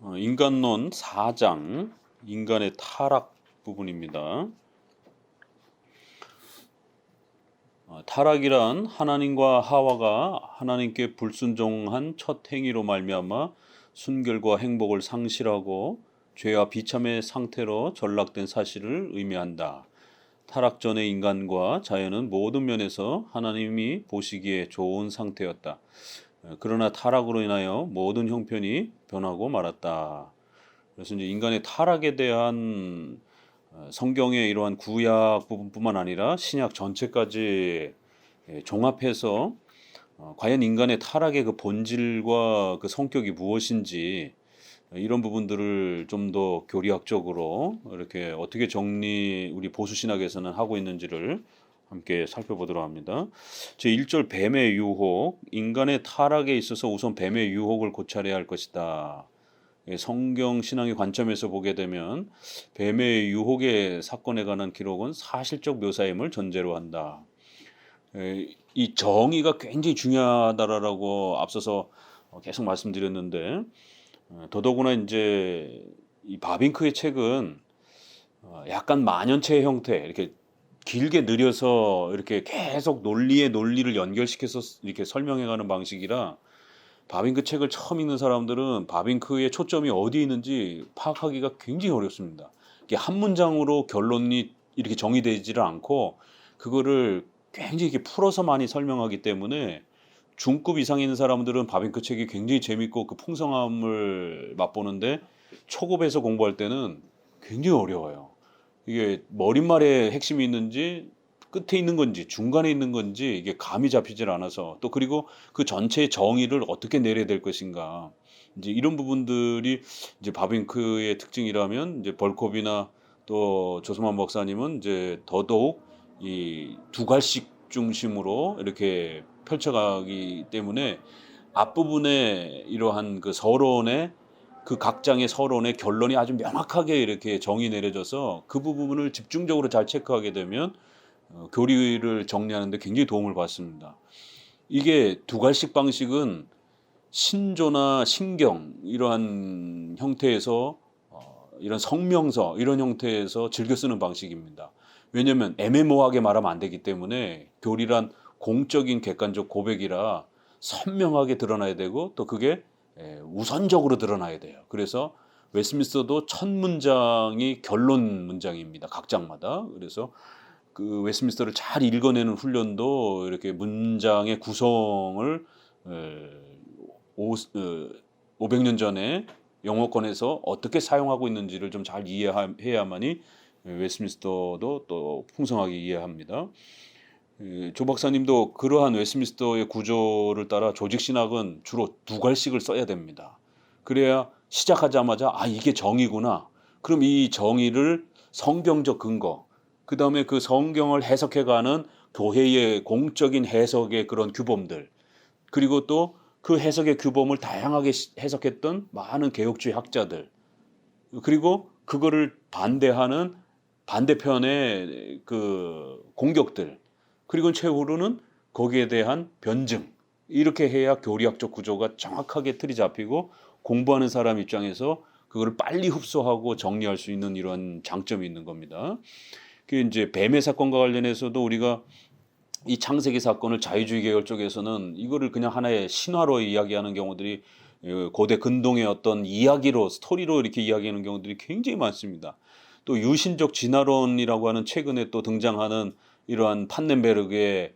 인간론 4장 인간의 타락 부분입니다. 타락이란 하나님과 하와가 하나님께 불순종한 첫 행위로 말미암아 순결과 행복을 상실하고 죄와 비참의 상태로 전락된 사실을 의미한다. 타락 전의 인간과 자연은 모든 면에서 하나님이 보시기에 좋은 상태였다. 그러나 타락으로 인하여 모든 형편이 변하고 말았다. 그래서 이제 인간의 타락에 대한 성경의 이러한 구약 부분뿐만 아니라 신약 전체까지 종합해서 과연 인간의 타락의 그 본질과 그 성격이 무엇인지 이런 부분들을 좀 더 교리학적으로 이렇게 어떻게 우리 보수 신학에서는 하고 있는지를 함께 살펴보도록 합니다. 제1절 뱀의 유혹, 인간의 타락에 있어서 우선 뱀의 유혹을 고찰해야 할 것이다. 성경 신앙의 관점에서 보게 되면 뱀의 유혹의 사건에 관한 기록은 사실적 묘사임을 전제로 한다. 이 정의가 굉장히 중요하다라고 앞서서 계속 말씀드렸는데 더더구나 이제 이 바빙크의 책은 약간 만연체 형태 이렇게 길게 느려서 이렇게 계속 논리를 연결시켜서 이렇게 설명해가는 방식이라 바빙크 책을 처음 읽는 사람들은 바빙크의 초점이 어디에 있는지 파악하기가 굉장히 어렵습니다. 이게 한 문장으로 결론이 이렇게 정의되지를 않고 그거를 굉장히 이렇게 풀어서 많이 설명하기 때문에 중급 이상에 있는 사람들은 바빙크 책이 굉장히 재밌고 그 풍성함을 맛보는데 초급에서 공부할 때는 굉장히 어려워요. 이게 머릿말에 핵심이 있는지 끝에 있는 건지 중간에 있는 건지 이게 감이 잡히질 않아서 또 그리고 그 전체의 정의를 어떻게 내려야 될 것인가 이제 이런 부분들이 이제 바빙크의 특징이라면 이제 벌콥이나 또 조스만 박사님은 이제 더더욱 이 두괄식 중심으로 이렇게 펼쳐가기 때문에 앞부분에 이러한 그 서론의 그 각 장의 서론의 결론이 아주 명확하게 이렇게 정의 내려져서 그 부분을 집중적으로 잘 체크하게 되면 교리를 정리하는 데 굉장히 도움을 받습니다. 이게 두괄식 방식은 신조나 신경 이러한 형태에서 이런 성명서 이런 형태에서 즐겨 쓰는 방식입니다. 왜냐하면 애매모호하게 말하면 안 되기 때문에 교리란 공적인 객관적 고백이라 선명하게 드러나야 되고 또 그게 우선적으로 드러나야 돼요. 그래서 웨스민스터도 첫 문장이 결론 문장입니다. 각 장마다. 그래서 그 웨스민스터를 잘 읽어내는 훈련도 이렇게 문장의 구성을 500년 전에 영어권에서 어떻게 사용하고 있는지를 좀 잘 이해해야만이 웨스민스터도 또 풍성하게 이해합니다. 조 박사님도 그러한 웨스민스터의 구조를 따라 조직신학은 주로 두괄식을 써야 됩니다. 그래야 시작하자마자 이게 정의구나. 그럼 이 정의를 성경적 근거, 그 다음에 그 성경을 해석해가는 교회의 공적인 해석의 그런 규범들, 그리고 또 그 해석의 규범을 다양하게 해석했던 많은 개혁주의 학자들, 그리고 그거를 반대하는 반대편의 그 공격들, 그리고 최후로는 거기에 대한 변증, 이렇게 해야 교리학적 구조가 정확하게 틀이 잡히고 공부하는 사람 입장에서 그거를 빨리 흡수하고 정리할 수 있는 이런 장점이 있는 겁니다. 그 이제 뱀의 사건과 관련해서도 우리가 이 창세기 사건을 자유주의 계열 쪽에서는 이거를 그냥 하나의 신화로 이야기하는 경우들이 고대 근동의 어떤 이야기로 스토리로 이렇게 이야기하는 경우들이 굉장히 많습니다. 또 유신적 진화론이라고 하는 최근에 또 등장하는 이러한 판넨베르그의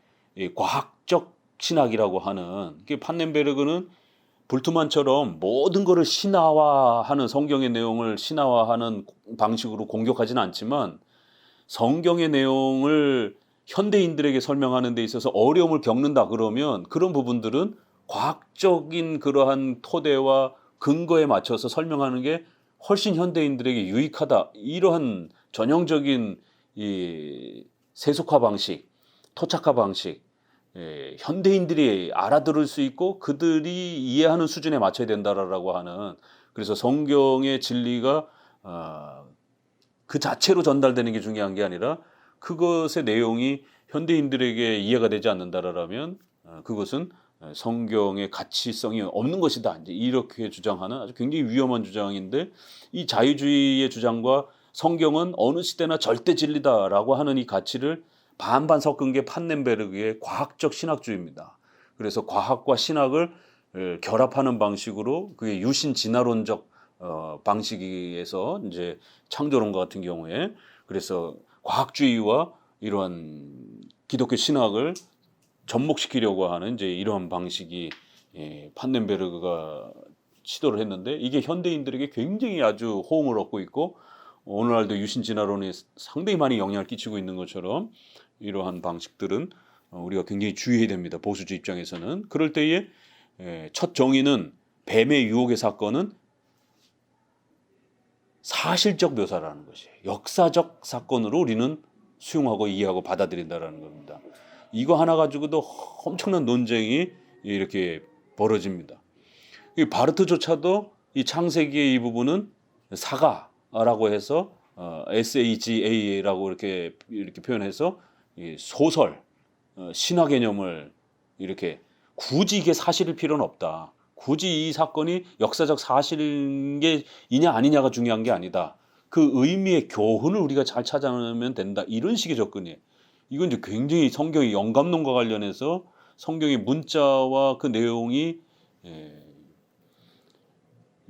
과학적 신학이라고 하는 판넨베르그는 불트만처럼 모든 것을 신화화하는 성경의 내용을 신화화하는 방식으로 공격하지는 않지만 성경의 내용을 현대인들에게 설명하는 데 있어서 어려움을 겪는다 그러면 그런 부분들은 과학적인 그러한 토대와 근거에 맞춰서 설명하는 게 훨씬 현대인들에게 유익하다. 이러한 전형적인 이 세속화 방식, 토착화 방식, 현대인들이 알아들을 수 있고 그들이 이해하는 수준에 맞춰야 된다라고 하는, 그래서 성경의 진리가 그 자체로 전달되는 게 중요한 게 아니라 그것의 내용이 현대인들에게 이해가 되지 않는다라면 그것은 성경의 가치성이 없는 것이다. 이제 이렇게 주장하는 아주 굉장히 위험한 주장인데, 이 자유주의의 주장과 성경은 어느 시대나 절대 진리다라고 하는 이 가치를 반반 섞은 게 판넨베르그의 과학적 신학주의입니다. 그래서 과학과 신학을 결합하는 방식으로, 그게 유신 진화론적 방식에서 이제 창조론과 같은 경우에, 그래서 과학주의와 이러한 기독교 신학을 접목시키려고 하는 이제 이러한 방식이, 판넨베르그가 시도를 했는데, 이게 현대인들에게 굉장히 아주 호응을 얻고 있고, 오늘날도 유신 진화론에 상당히 많이 영향을 끼치고 있는 것처럼, 이러한 방식들은 우리가 굉장히 주의해야 됩니다. 보수주의 입장에서는. 그럴 때에 첫 정의는, 뱀의 유혹의 사건은 사실적 묘사라는 것이에요. 역사적 사건으로 우리는 수용하고 이해하고 받아들인다라는 겁니다. 이거 하나 가지고도 엄청난 논쟁이 이렇게 벌어집니다. 이 바르트조차도 이 창세기의 이 부분은 사가라고 해서 SAGA라고 이렇게 표현해서 이 소설, 신화 개념을 이렇게, 굳이 이게 사실일 필요는 없다. 굳이 이 사건이 역사적 사실인 게 이냐 아니냐가 중요한 게 아니다. 그 의미의 교훈을 우리가 잘 찾아내면 된다. 이런 식의 접근이에요. 이건 이제 굉장히 성경의 영감론과 관련해서 성경의 문자와 그 내용이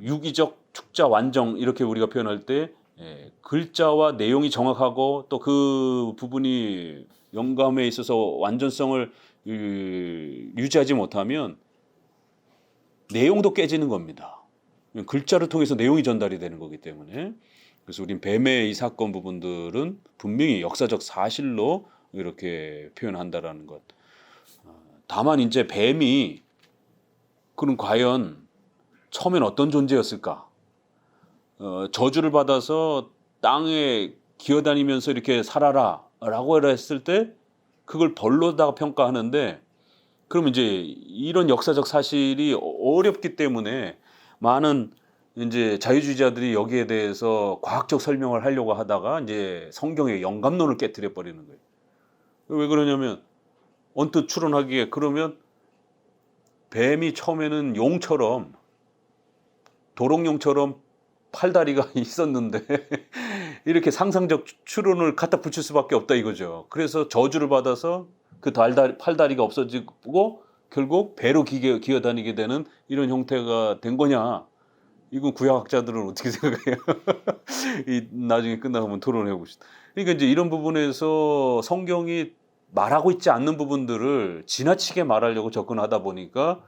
유기적 축자 완정, 이렇게 우리가 표현할 때 글자와 내용이 정확하고 또 그 부분이 영감에 있어서 완전성을 유지하지 못하면 내용도 깨지는 겁니다. 글자를 통해서 내용이 전달이 되는 거기 때문에. 그래서 우린 뱀의 이 사건 부분들은 분명히 역사적 사실로 이렇게 표현한다라는 것. 다만 이제 뱀이 그럼 과연 처음엔 어떤 존재였을까? 저주를 받아서 땅에 기어다니면서 이렇게 살아라라고 했을 때 그걸 벌로다가 평가하는데, 그럼 이제 이런 역사적 사실이 어렵기 때문에 많은 이제 자유주의자들이 여기에 대해서 과학적 설명을 하려고 하다가 이제 성경의 영감론을 깨트려 버리는 거예요. 왜 그러냐면, 언뜻 추론하기에, 그러면 뱀이 처음에는 용처럼, 도롱뇽처럼 팔다리가 있었는데 이렇게 상상적 추론을 갖다 붙일 수밖에 없다 이거죠. 그래서 저주를 받아서 그 팔다리가 없어지고 결국 배로 기어다니게 되는 이런 형태가 된 거냐. 이건 구약학자들은 어떻게 생각해요? 나중에 끝나고 한번 토론해 봅시다. 그러니까 이제 이런 부분에서 성경이 말하고 있지 않는 부분들을 지나치게 말하려고 접근하다 보니까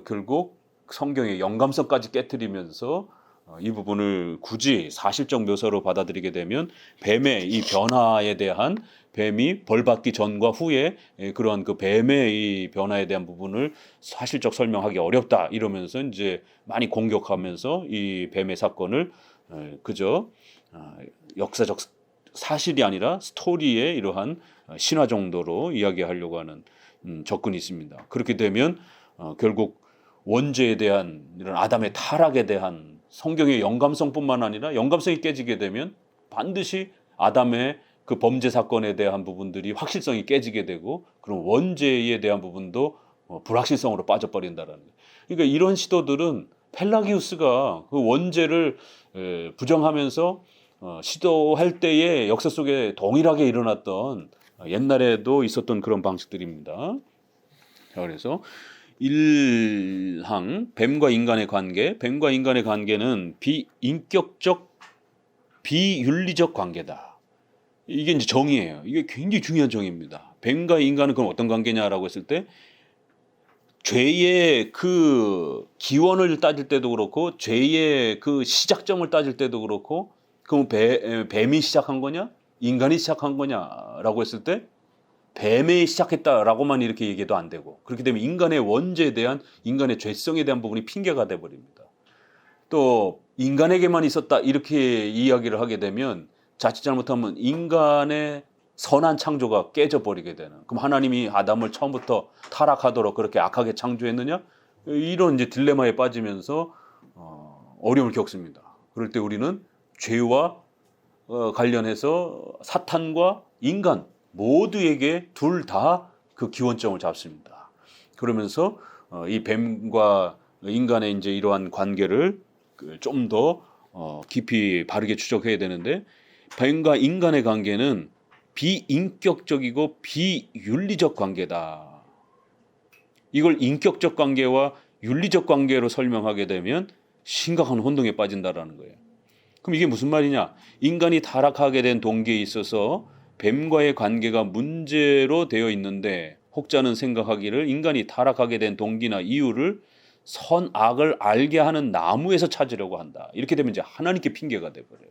결국 성경의 영감성까지 깨트리면서 이 부분을 굳이 사실적 묘사로 받아들이게 되면 뱀의 이 변화에 대한, 뱀이 벌받기 전과 후에 그러한 그 뱀의 이 변화에 대한 부분을 사실적 설명하기 어렵다 이러면서 이제 많이 공격하면서 이 뱀의 사건을 그저 역사적 사실이 아니라 스토리의 이러한 신화 정도로 이야기하려고 하는 접근이 있습니다. 그렇게 되면 결국 원죄에 대한, 이런 아담의 타락에 대한 성경의 영감성뿐만 아니라, 영감성이 깨지게 되면 반드시 아담의 그 범죄 사건에 대한 부분들이 확실성이 깨지게 되고, 그럼 원죄에 대한 부분도 불확실성으로 빠져버린다라는 거예요. 그러니까 이런 시도들은 펠라기우스가 그 원죄를 부정하면서 시도할 때의 역사 속에 동일하게 일어났던, 옛날에도 있었던 그런 방식들입니다. 자, 그래서 1항 뱀과 인간의 관계. 뱀과 인간의 관계는 비인격적, 비윤리적 관계다. 이게 이제 정의예요. 이게 굉장히 중요한 정의입니다. 뱀과 인간은 그럼 어떤 관계냐라고 했을 때, 죄의 그 기원을 따질 때도 그렇고, 죄의 그 시작점을 따질 때도 그렇고, 그럼 뱀이 시작한 거냐, 인간이 시작한 거냐라고 했을 때 뱀이 시작했다라고만 이렇게 얘기해도 안 되고, 그렇게 되면 인간의 원죄에 대한, 인간의 죄성에 대한 부분이 핑계가 돼버립니다. 또 인간에게만 있었다 이렇게 이야기를 하게 되면 자칫 잘못하면 인간의 선한 창조가 깨져버리게 되는, 그럼 하나님이 아담을 처음부터 타락하도록 그렇게 악하게 창조했느냐, 이런 이제 딜레마에 빠지면서 어려움을 겪습니다. 그럴 때 우리는 죄와 관련해서 사탄과 인간 모두에게 둘 다 그 기원점을 잡습니다. 그러면서 이 뱀과 인간의 이제 이러한 관계를 좀 더 깊이 바르게 추적해야 되는데, 뱀과 인간의 관계는 비인격적이고 비윤리적 관계다. 이걸 인격적 관계와 윤리적 관계로 설명하게 되면 심각한 혼동에 빠진다라는 거예요. 그럼 이게 무슨 말이냐? 인간이 타락하게 된 동기에 있어서 뱀과의 관계가 문제로 되어 있는데, 혹자는 생각하기를 인간이 타락하게 된 동기나 이유를 선악을 알게 하는 나무에서 찾으려고 한다. 이렇게 되면 이제 하나님께 핑계가 돼버려요.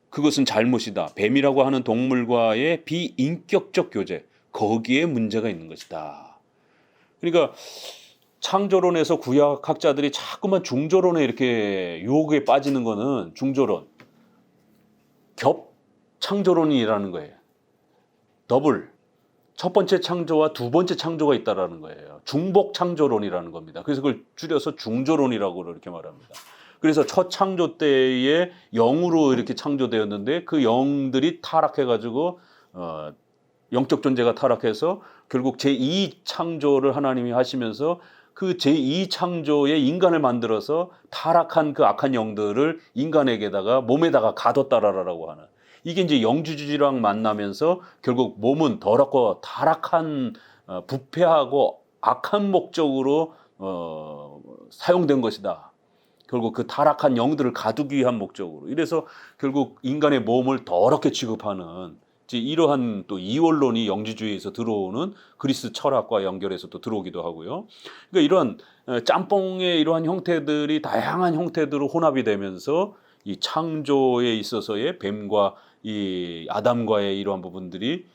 그것은 잘못이다. 뱀이라고 하는 동물과의 비인격적 교제, 거기에 문제가 있는 것이다. 그러니까 창조론에서 구약학자들이 자꾸만 중조론에 이렇게 유혹에 빠지는 거는 중조론, 겹 창조론이라는 거예요. 더블, 첫 번째 창조와 두 번째 창조가 있다라는 거예요. 중복 창조론이라는 겁니다. 그래서 그걸 줄여서 중조론이라고 이렇게 말합니다. 그래서 첫 창조 때에 영으로 이렇게 창조되었는데, 그 영들이 타락해가지고 영적 존재가 타락해서 결국 제2 창조를 하나님이 하시면서 그 제2 창조의 인간을 만들어서 타락한 그 악한 영들을 인간에게다가 몸에다가 가뒀다라고 하는, 이게 이제 영주주의랑 만나면서 결국 몸은 더럽고 타락한 부패하고 악한 목적으로 사용된 것이다. 결국 그 타락한 영들을 가두기 위한 목적으로. 이래서 결국 인간의 몸을 더럽게 취급하는 이러한 또 이원론이 영지주의에서 들어오는 그리스 철학과 연결해서 또 들어오기도 하고요. 그러니까 이런 짬뽕의 이러한 형태들이 다양한 형태들로 혼합이 되면서 이 창조에 있어서의 뱀과 이 아담과의 이러한 부분들이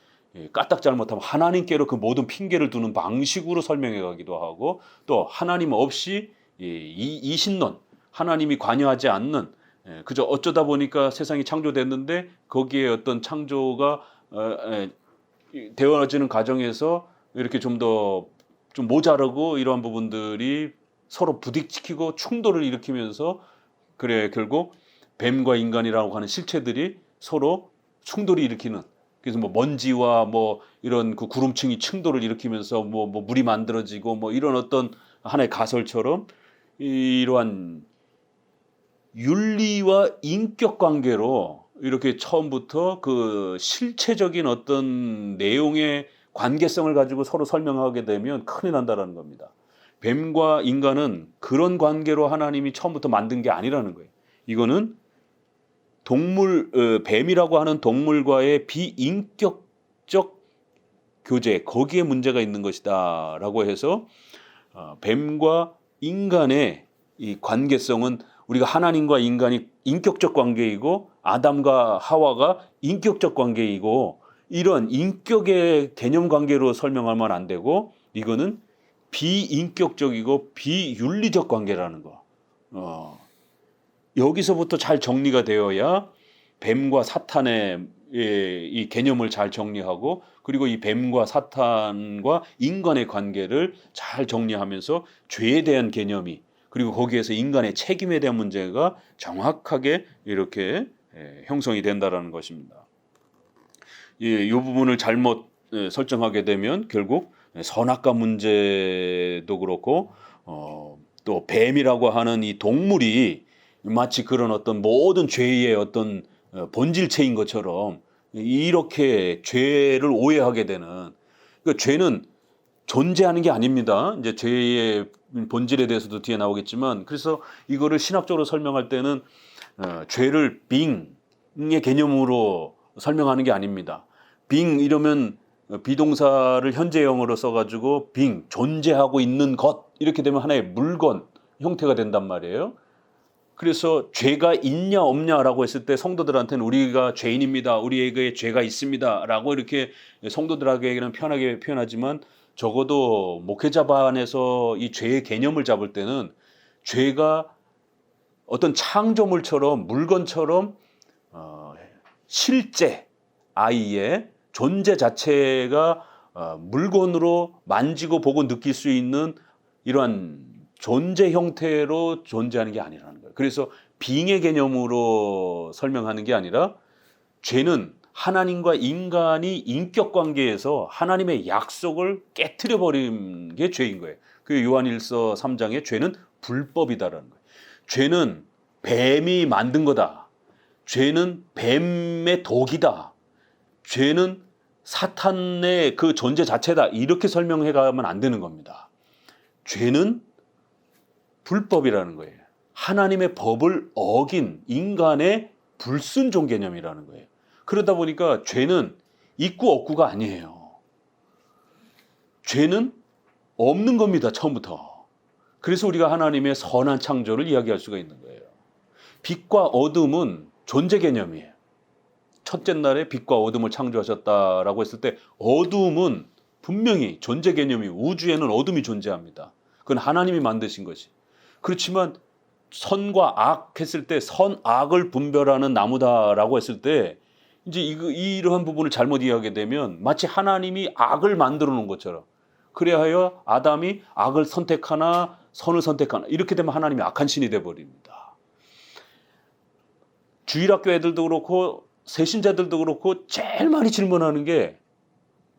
까딱 잘못하면 하나님께로 그 모든 핑계를 두는 방식으로 설명해 가기도 하고, 또 하나님 없이 이신론, 하나님이 관여하지 않는, 그저 어쩌다 보니까 세상이 창조됐는데 거기에 어떤 창조가 되어지는 과정에서 이렇게 좀 더 좀 모자르고 이러한 부분들이 서로 부딪히고 충돌을 일으키면서, 그래 결국 뱀과 인간이라고 하는 실체들이 서로 충돌을 일으키는, 그래서 뭐 먼지와 뭐 이런 그 구름층이 충돌을 일으키면서 뭐 물이 만들어지고 뭐 이런 어떤 하나의 가설처럼 이러한 윤리와 인격 관계로 이렇게 처음부터 그 실체적인 어떤 내용의 관계성을 가지고 서로 설명하게 되면 큰일 난다라는 겁니다. 뱀과 인간은 그런 관계로 하나님이 처음부터 만든 게 아니라는 거예요. 이거는 뱀이라고 하는 동물과의 비인격적 교제, 거기에 문제가 있는 것이다라고 해서 뱀과 인간의 이 관계성은 우리가 하나님과 인간이 인격적 관계이고 아담과 하와가 인격적 관계이고, 이런 인격의 개념 관계로 설명하면 안 되고, 이거는 비인격적이고 비윤리적 관계라는 거. 여기서부터 잘 정리가 되어야 뱀과 사탄의 이 개념을 잘 정리하고, 그리고 이 뱀과 사탄과 인간의 관계를 잘 정리하면서 죄에 대한 개념이, 그리고 거기에서 인간의 책임에 대한 문제가 정확하게 이렇게 형성이 된다라는 것입니다. 이 부분을 잘못 설정하게 되면 결국 선악과 문제도 그렇고, 또 뱀이라고 하는 이 동물이 마치 그런 어떤 모든 죄의 어떤 본질체인 것처럼 이렇게 죄를 오해하게 되는, 그러니까 죄는 존재하는 게 아닙니다. 이제 죄의 본질에 대해서도 뒤에 나오겠지만, 그래서 이거를 신학적으로 설명할 때는 죄를 being의 개념으로 설명하는 게 아닙니다. being 이러면 비동사를 현재형으로 써가지고 being, 존재하고 있는 것, 이렇게 되면 하나의 물건 형태가 된단 말이에요. 그래서 죄가 있냐 없냐라고 했을 때 성도들한테는 우리가 죄인입니다, 우리에게 죄가 있습니다 라고 이렇게 성도들에게는 편하게 표현하지만, 적어도 목회자반에서 이 죄의 개념을 잡을 때는 죄가 어떤 창조물처럼, 물건처럼 실제 아이의 존재 자체가 물건으로 만지고 보고 느낄 수 있는 이러한 존재 형태로 존재하는 게 아니라는 거예요. 그래서 빙의 개념으로 설명하는 게 아니라, 죄는 하나님과 인간이 인격 관계에서 하나님의 약속을 깨트려 버린 게 죄인 거예요. 그 요한일서 3장에 죄는 불법이다라는 거예요. 죄는 뱀이 만든 거다. 죄는 뱀의 독이다. 죄는 사탄의 그 존재 자체다. 이렇게 설명해 가면 안 되는 겁니다. 죄는 불법이라는 거예요. 하나님의 법을 어긴 인간의 불순종 개념이라는 거예요. 그러다 보니까 죄는 있고 없고가 아니에요. 죄는 없는 겁니다. 처음부터. 그래서 우리가 하나님의 선한 창조를 이야기할 수가 있는 거예요. 빛과 어둠은 존재 개념이에요. 첫째 날에 빛과 어둠을 창조하셨다라고 했을 때 어둠은 분명히 존재 개념이 우주에는 어둠이 존재합니다. 그건 하나님이 만드신 것이. 그렇지만 선과 악 했을 때 선악을 분별하는 나무다라고 했을 때 이제 이러한 부분을 잘못 이해하게 되면 마치 하나님이 악을 만들어 놓은 것처럼 그래야 하여 아담이 악을 선택하나 선을 선택하나 이렇게 되면 하나님이 악한 신이 되어버립니다. 주일학교 애들도 그렇고 새신자들도 그렇고 제일 많이 질문하는 게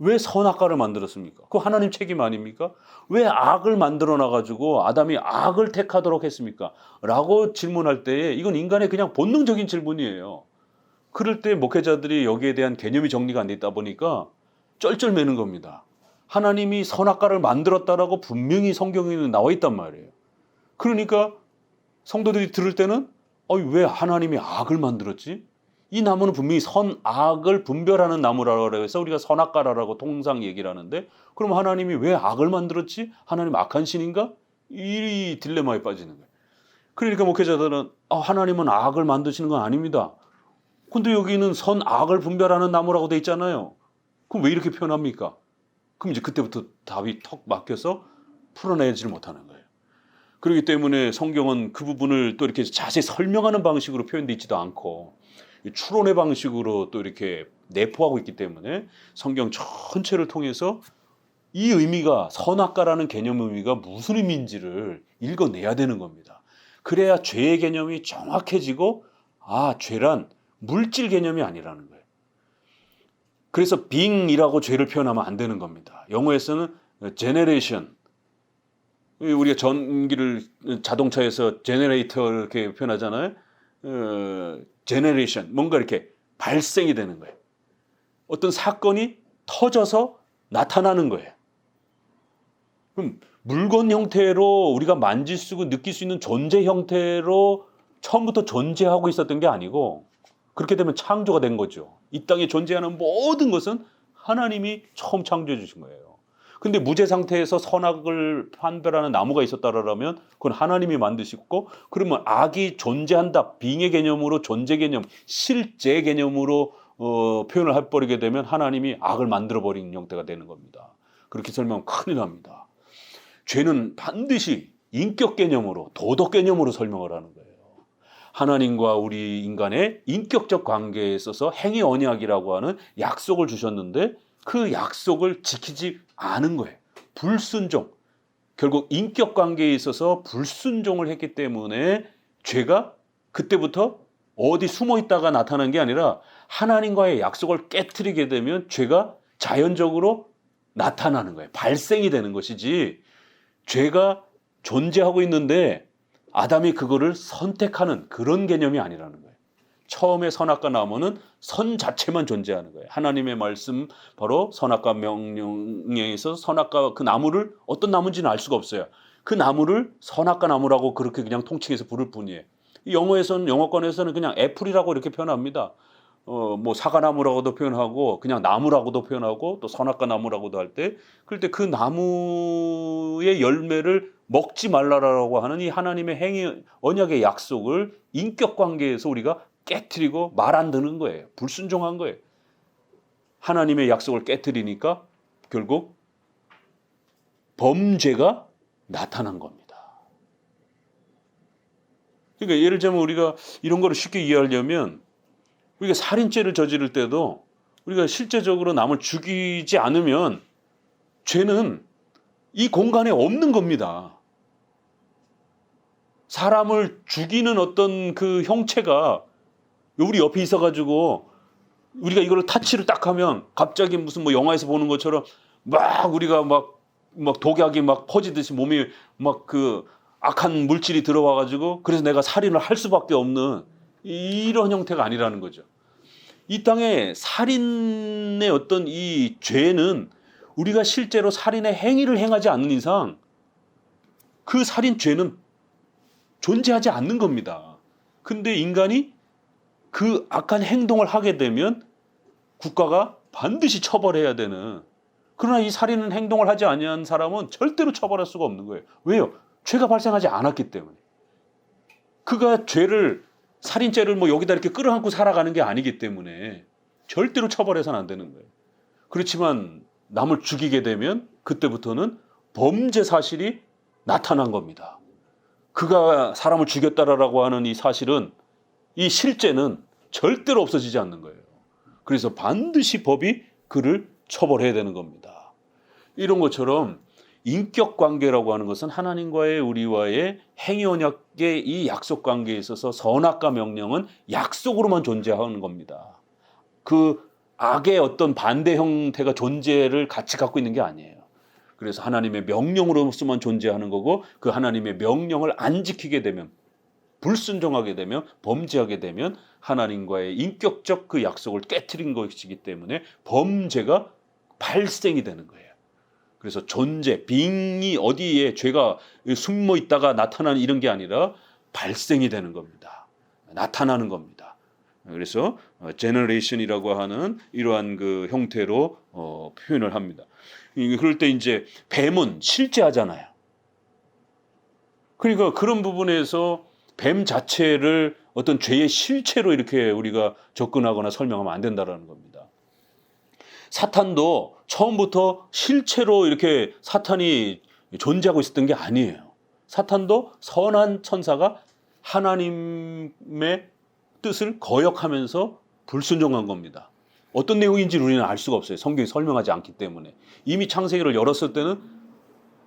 왜 선악과를 만들었습니까? 그거 하나님 책임 아닙니까? 왜 악을 만들어 놔가지고 아담이 악을 택하도록 했습니까? 라고 질문할 때 이건 인간의 그냥 본능적인 질문이에요. 그럴 때 목회자들이 여기에 대한 개념이 정리가 안 돼 있다 보니까 쩔쩔매는 겁니다. 하나님이 선악과를 만들었다라고 분명히 성경에 나와 있단 말이에요. 그러니까 성도들이 들을 때는 왜 하나님이 악을 만들었지? 이 나무는 분명히 선악을 분별하는 나무라고 해서 우리가 선악과라고 통상 얘기를 하는데 그럼 하나님이 왜 악을 만들었지? 하나님 악한 신인가? 이 딜레마에 빠지는 거예요. 그러니까 목회자들은 하나님은 악을 만드시는 건 아닙니다. 근데 여기는 선악을 분별하는 나무라고 돼 있잖아요. 그럼 왜 이렇게 표현합니까? 그럼 이제 그때부터 답이 턱 막혀서 풀어내지를 못하는 거예요. 그렇기 때문에 성경은 그 부분을 또 이렇게 자세히 설명하는 방식으로 표현되어 있지도 않고 추론의 방식으로 또 이렇게 내포하고 있기 때문에 성경 전체를 통해서 이 의미가 선악과라는 개념 의미가 무슨 의미인지를 읽어내야 되는 겁니다. 그래야 죄의 개념이 정확해지고 죄란 물질 개념이 아니라는 거예요. 그래서 being이라고 죄를 표현하면 안 되는 겁니다. 영어에서는 generation, 우리가 전기를 자동차에서 제너레이터 이렇게 표현하잖아요. 제너레이션, 뭔가 이렇게 발생이 되는 거예요. 어떤 사건이 터져서 나타나는 거예요. 그럼 물건 형태로 우리가 만질 수 있고 느낄 수 있는 존재 형태로 처음부터 존재하고 있었던 게 아니고 그렇게 되면 창조가 된 거죠. 이 땅에 존재하는 모든 것은 하나님이 처음 창조해 주신 거예요. 근데 무죄 상태에서 선악을 판별하는 나무가 있었다라면 그건 하나님이 만드셨고 그러면 악이 존재한다. 빙의 개념으로 존재 개념, 실제 개념으로 표현을 해버리게 되면 하나님이 악을 만들어버린 형태가 되는 겁니다. 그렇게 설명하면 큰일 납니다. 죄는 반드시 인격 개념으로 도덕 개념으로 설명을 하는 거예요. 하나님과 우리 인간의 인격적 관계에 있어서 행위 언약이라고 하는 약속을 주셨는데 그 약속을 지키지 않은 거예요. 불순종. 결국 인격 관계에 있어서 불순종을 했기 때문에 죄가 그때부터 어디 숨어 있다가 나타난 게 아니라 하나님과의 약속을 깨트리게 되면 죄가 자연적으로 나타나는 거예요. 발생이 되는 것이지 죄가 존재하고 있는데 아담이 그거를 선택하는 그런 개념이 아니라는 거예요. 처음에 선악과 나무는 선 자체만 존재하는 거예요. 하나님의 말씀 바로 선악과 명령에 있어서 선악과 그 나무를 어떤 나무인지는 알 수가 없어요. 그 나무를 선악과 나무라고 그렇게 그냥 통칭해서 부를 뿐이에요. 영어권에서는 그냥 애플이라고 이렇게 표현합니다. 뭐 사과나무라고도 표현하고 그냥 나무라고도 표현하고 또 선악과 나무라고도 할 때 그럴 때 그 나무의 열매를 먹지 말라라고 하는 이 하나님의 행위 언약의 약속을 인격 관계에서 우리가 깨트리고 말 안 듣는 거예요. 불순종한 거예요. 하나님의 약속을 깨트리니까 결국 범죄가 나타난 겁니다. 그러니까 예를 들면 우리가 이런 거를 쉽게 이해하려면 우리가 살인죄를 저지를 때도 우리가 실제적으로 남을 죽이지 않으면 죄는 이 공간에 없는 겁니다. 사람을 죽이는 어떤 그 형체가 우리 옆에 있어가지고 우리가 이걸 타치를 딱 하면 갑자기 무슨 뭐 영화에서 보는 것처럼 막 우리가 막 독약이 막 퍼지듯이 몸이 막 그 악한 물질이 들어와 가지고 그래서 내가 살인을 할 수밖에 없는 이런 형태가 아니라는 거죠. 이 땅에 살인의 어떤 이 죄는 우리가 실제로 살인의 행위를 행하지 않는 이상 그 살인 죄는 존재하지 않는 겁니다. 근데 인간이 그 악한 행동을 하게 되면 국가가 반드시 처벌해야 되는, 그러나 이 살인 행동을 하지 아니한 사람은 절대로 처벌할 수가 없는 거예요. 왜요? 죄가 발생하지 않았기 때문에. 그가 살인죄를 뭐 여기다 이렇게 끌어안고 살아가는 게 아니기 때문에 절대로 처벌해서는 안 되는 거예요. 그렇지만 남을 죽이게 되면 그때부터는 범죄 사실이 나타난 겁니다. 그가 사람을 죽였다라고 하는 이 사실은, 이 실제는 절대로 없어지지 않는 거예요. 그래서 반드시 법이 그를 처벌해야 되는 겁니다. 이런 것처럼 인격 관계라고 하는 것은 하나님과의 우리와의 행위 언약의 이 약속 관계에 있어서 선악과 명령은 약속으로만 존재하는 겁니다. 그 악의 어떤 반대 형태가 존재를 같이 갖고 있는 게 아니에요. 그래서 하나님의 명령으로서만 존재하는 거고, 그 하나님의 명령을 안 지키게 되면, 불순종하게 되면, 범죄하게 되면 하나님과의 인격적 그 약속을 깨트린 것이기 때문에 범죄가 발생이 되는 거예요. 그래서 존재, 빙이 어디에 죄가 숨어 있다가 나타나는 이런 게 아니라 발생이 되는 겁니다. 나타나는 겁니다. 그래서 제너레이션이라고 하는 이러한 그 형태로 표현을 합니다. 그럴 때 이제 뱀은 실제하잖아요. 그러니까 그런 부분에서 뱀 자체를 어떤 죄의 실체로 이렇게 우리가 접근하거나 설명하면 안 된다는 겁니다. 사탄도 처음부터 실체로 이렇게 사탄이 존재하고 있었던 게 아니에요. 사탄도 선한 천사가 하나님의 뜻을 거역하면서 불순종한 겁니다. 어떤 내용인지 우리는 알 수가 없어요. 성경이 설명하지 않기 때문에. 이미 창세기를 열었을 때는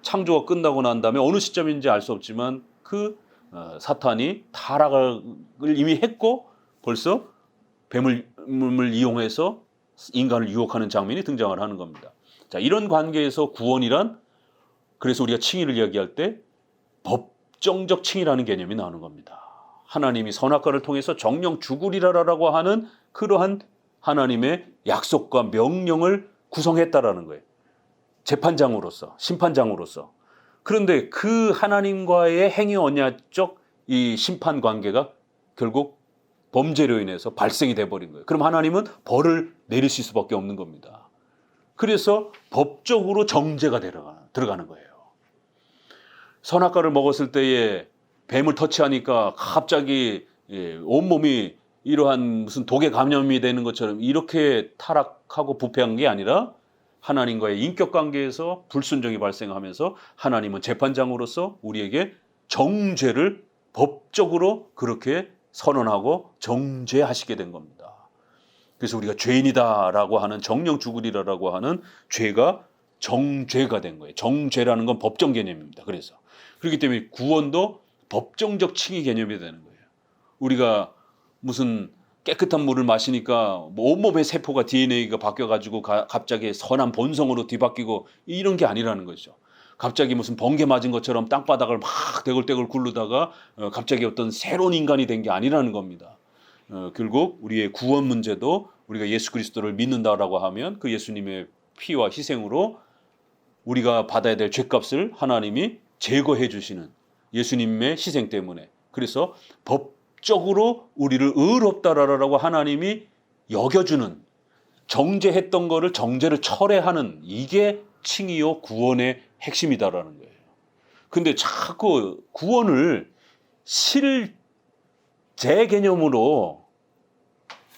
창조가 끝나고 난 다음에 어느 시점인지 알 수 없지만 그 사탄이 타락을 이미 했고 벌써 뱀을 이용해서 인간을 유혹하는 장면이 등장을 하는 겁니다. 자, 이런 관계에서 구원이란, 그래서 우리가 칭의를 이야기할 때 법정적 칭의라는 개념이 나오는 겁니다. 하나님이 선악과를 통해서 정령 죽으리라라고 하는 그러한 하나님의 약속과 명령을 구성했다라는 거예요. 재판장으로서, 심판장으로서. 그런데 그 하나님과의 행위 언약적 이 심판 관계가 결국 범죄로 인해서 발생이 돼버린 거예요. 그럼 하나님은 벌을 내리실 수밖에 없는 겁니다. 그래서 법적으로 정죄가 들어가는 거예요. 선악과를 먹었을 때에 뱀을 터치하니까 갑자기 온몸이 이러한 무슨 독에 감염이 되는 것처럼 이렇게 타락하고 부패한 게 아니라 하나님과의 인격관계에서 불순종이 발생하면서 하나님은 재판장으로서 우리에게 정죄를 법적으로 그렇게 선언하고 정죄하시게 된 겁니다. 그래서 우리가 죄인이다라고 하는, 정령 죽으리라라고 하는 죄가 정죄가 된 거예요. 정죄라는 건 법정 개념입니다. 그래서 그렇기 때문에 구원도 법정적 칭의 개념이 되는 거예요. 우리가 무슨 깨끗한 물을 마시니까 온몸의 세포가 DNA가 바뀌어가지고 갑자기 선한 본성으로 뒤바뀌고 이런 게 아니라는 거죠. 갑자기 무슨 번개 맞은 것처럼 땅바닥을 막 대굴대굴 굴르다가 갑자기 어떤 새로운 인간이 된 게 아니라는 겁니다. 결국 우리의 구원 문제도 우리가 예수 그리스도를 믿는다라고 하면 그 예수님의 피와 희생으로 우리가 받아야 될 죄값을 하나님이 제거해 주시는 예수님의 희생 때문에, 그래서 법적으로 우리를 의롭다라고 하나님이 여겨주는, 정죄했던 거를 정죄를 철회하는, 이게 칭의요 구원의 핵심이다라는 거예요. 근데 자꾸 구원을 실제 개념으로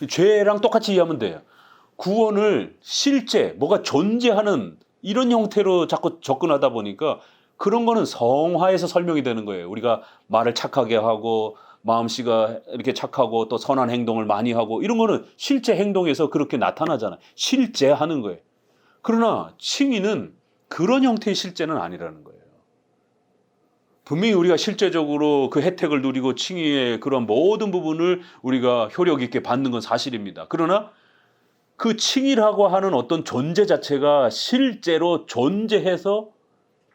죄랑 똑같이 이해하면 돼요. 구원을 실제 뭐가 존재하는 이런 형태로 자꾸 접근하다 보니까 그런 거는 성화에서 설명이 되는 거예요. 우리가 말을 착하게 하고 마음씨가 이렇게 착하고 또 선한 행동을 많이 하고 이런 거는 실제 행동에서 그렇게 나타나잖아요. 실제 하는 거예요. 그러나 칭의는 그런 형태의 실제는 아니라는 거예요. 분명히 우리가 실제적으로 그 혜택을 누리고 칭의의 그런 모든 부분을 우리가 효력 있게 받는 건 사실입니다. 그러나 그 칭이라고 하는 어떤 존재 자체가 실제로 존재해서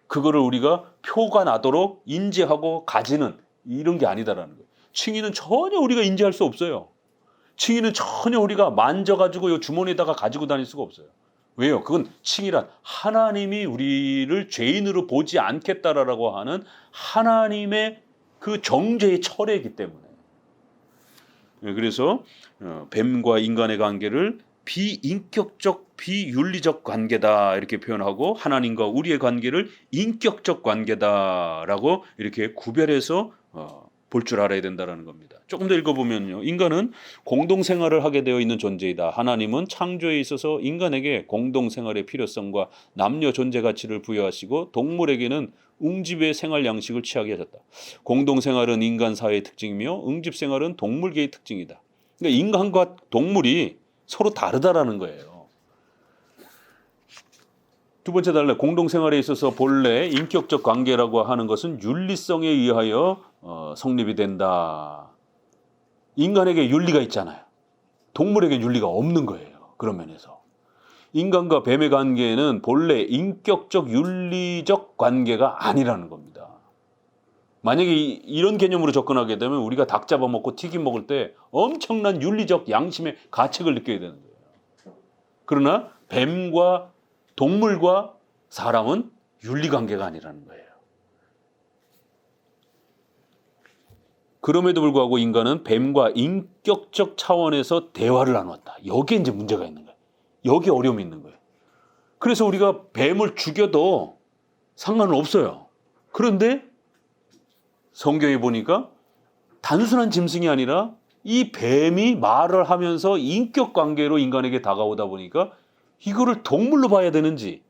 그거를 우리가 표가 나도록 인지하고 가지는 이런 게 아니다라는 거예요. 칭의는 전혀 우리가 인지할 수 없어요. 칭의는 전혀 우리가 만져가지고 이 주머니에다가 가지고 다닐 수가 없어요. 왜요? 그건 칭의란 하나님이 우리를 죄인으로 보지 않겠다라고 하는 하나님의 그 정죄의 철회이기 때문에. 그래서 뱀과 인간의 관계를 비인격적 비윤리적 관계다 이렇게 표현하고 하나님과 우리의 관계를 인격적 관계다라고 이렇게 구별해서 볼 줄 알아야 된다는 겁니다. 조금 더 읽어보면요. 인간은 공동생활을 하게 되어 있는 존재이다. 하나님은 창조에 있어서 인간에게 공동생활의 필요성과 남녀 존재 가치를 부여하시고 동물에게는 웅집의 생활 양식을 취하게 하셨다. 공동생활은 인간 사회의 특징이며 응집생활은 동물계의 특징이다. 그러니까 인간과 동물이 서로 다르다라는 거예요. 두 번째 달래 공동생활에 있어서 본래 인격적 관계라고 하는 것은 윤리성에 의하여 성립이 된다. 인간에게 윤리가 있잖아요. 동물에게 윤리가 없는 거예요. 그런 면에서. 인간과 뱀의 관계는 본래 인격적 윤리적 관계가 아니라는 겁니다. 만약에 이런 개념으로 접근하게 되면 우리가 닭 잡아먹고 튀김 먹을 때 엄청난 윤리적 양심의 가책을 느껴야 되는 거예요. 그러나 뱀과 동물과 사람은 윤리관계가 아니라는 거예요. 그럼에도 불구하고 인간은 뱀과 인격적 차원에서 대화를 나눴다. 여기에 이제 문제가 있는 거예요. 여기에 어려움이 있는 거예요. 그래서 우리가 뱀을 죽여도 상관은 없어요. 그런데 성경에 보니까 단순한 짐승이 아니라 이 뱀이 말을 하면서 인격 관계로 인간에게 다가오다 보니까 이거를 동물로 봐야 되는지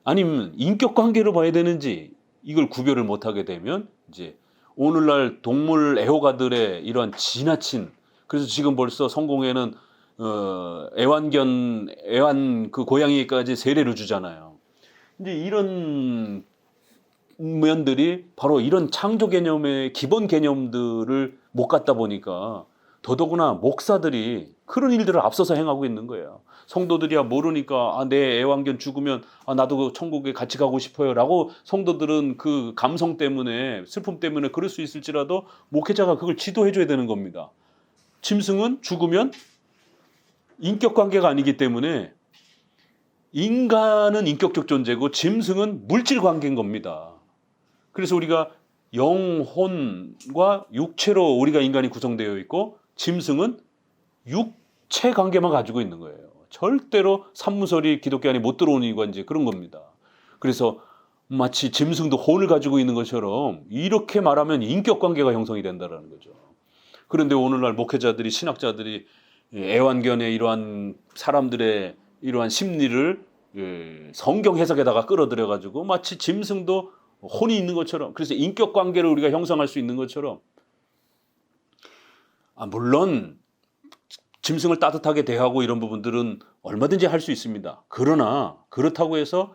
아니면 인격 관계로 봐야 되는지 이걸 구별을 못하게 되면 이제 오늘날 동물 애호가들의 이런 지나친 그래서 지금 벌써 성공회는 애완 그 고양이까지 세례를 주잖아요. 이제 이런 면들이 바로 이런 창조 개념의 기본 개념들을 못 갖다 보니까 더더구나 목사들이 그런 일들을 앞서서 행하고 있는 거예요. 성도들이야 모르니까 내 애완견 죽으면 나도 그 천국에 같이 가고 싶어요 라고 성도들은 그 감성 때문에 슬픔 때문에 그럴 수 있을지라도 목회자가 그걸 지도해 줘야 되는 겁니다. 짐승은 죽으면 인격관계가 아니기 때문에 인간은 인격적 존재고 짐승은 물질관계인 겁니다. 그래서 우리가 영혼과 육체로 우리가 인간이 구성되어 있고 짐승은 육체 관계만 가지고 있는 거예요. 절대로 산무설이 기독교 안에 못 들어오는 이유가 이제 그런 겁니다. 그래서 마치 짐승도 혼을 가지고 있는 것처럼 이렇게 말하면 인격관계가 형성이 된다는 거죠. 그런데 오늘날 목회자들이 신학자들이 애완견의 이러한 사람들의 이러한 심리를 성경 해석에다가 끌어들여 가지고 마치 짐승도 혼이 있는 것처럼 그래서 인격관계를 우리가 형성할 수 있는 것처럼 물론 짐승을 따뜻하게 대하고 이런 부분들은 얼마든지 할 수 있습니다. 그러나 그렇다고 해서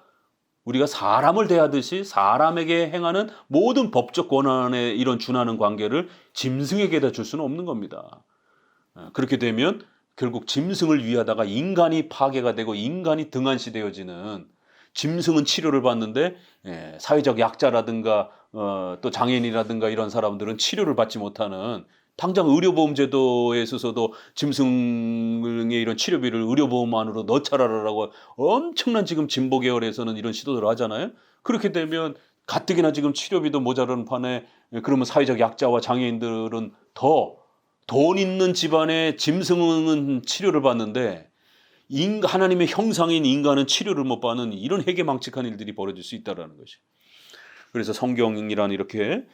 우리가 사람을 대하듯이 사람에게 행하는 모든 법적 권한에 이런 준하는 관계를 짐승에게다 줄 수는 없는 겁니다. 그렇게 되면 결국 짐승을 위하다가 인간이 파괴가 되고 인간이 등한시되어지는 짐승은 치료를 받는데 사회적 약자라든가 또 장애인이라든가 이런 사람들은 치료를 받지 못하는 당장 의료보험제도에 있어서도 짐승의 이런 치료비를 의료보험 안으로 넣자라라고 엄청난 지금 진보 계열에서는 이런 시도들을 하잖아요. 그렇게 되면 가뜩이나 지금 치료비도 모자라는 판에 그러면 사회적 약자와 장애인들은 더 돈 있는 집안의 짐승은 치료를 받는데 하나님의 형상인 인간은 치료를 못 받는 이런 해괴망측한 일들이 벌어질 수 있다는 것이. 그래서 성경이란 이렇게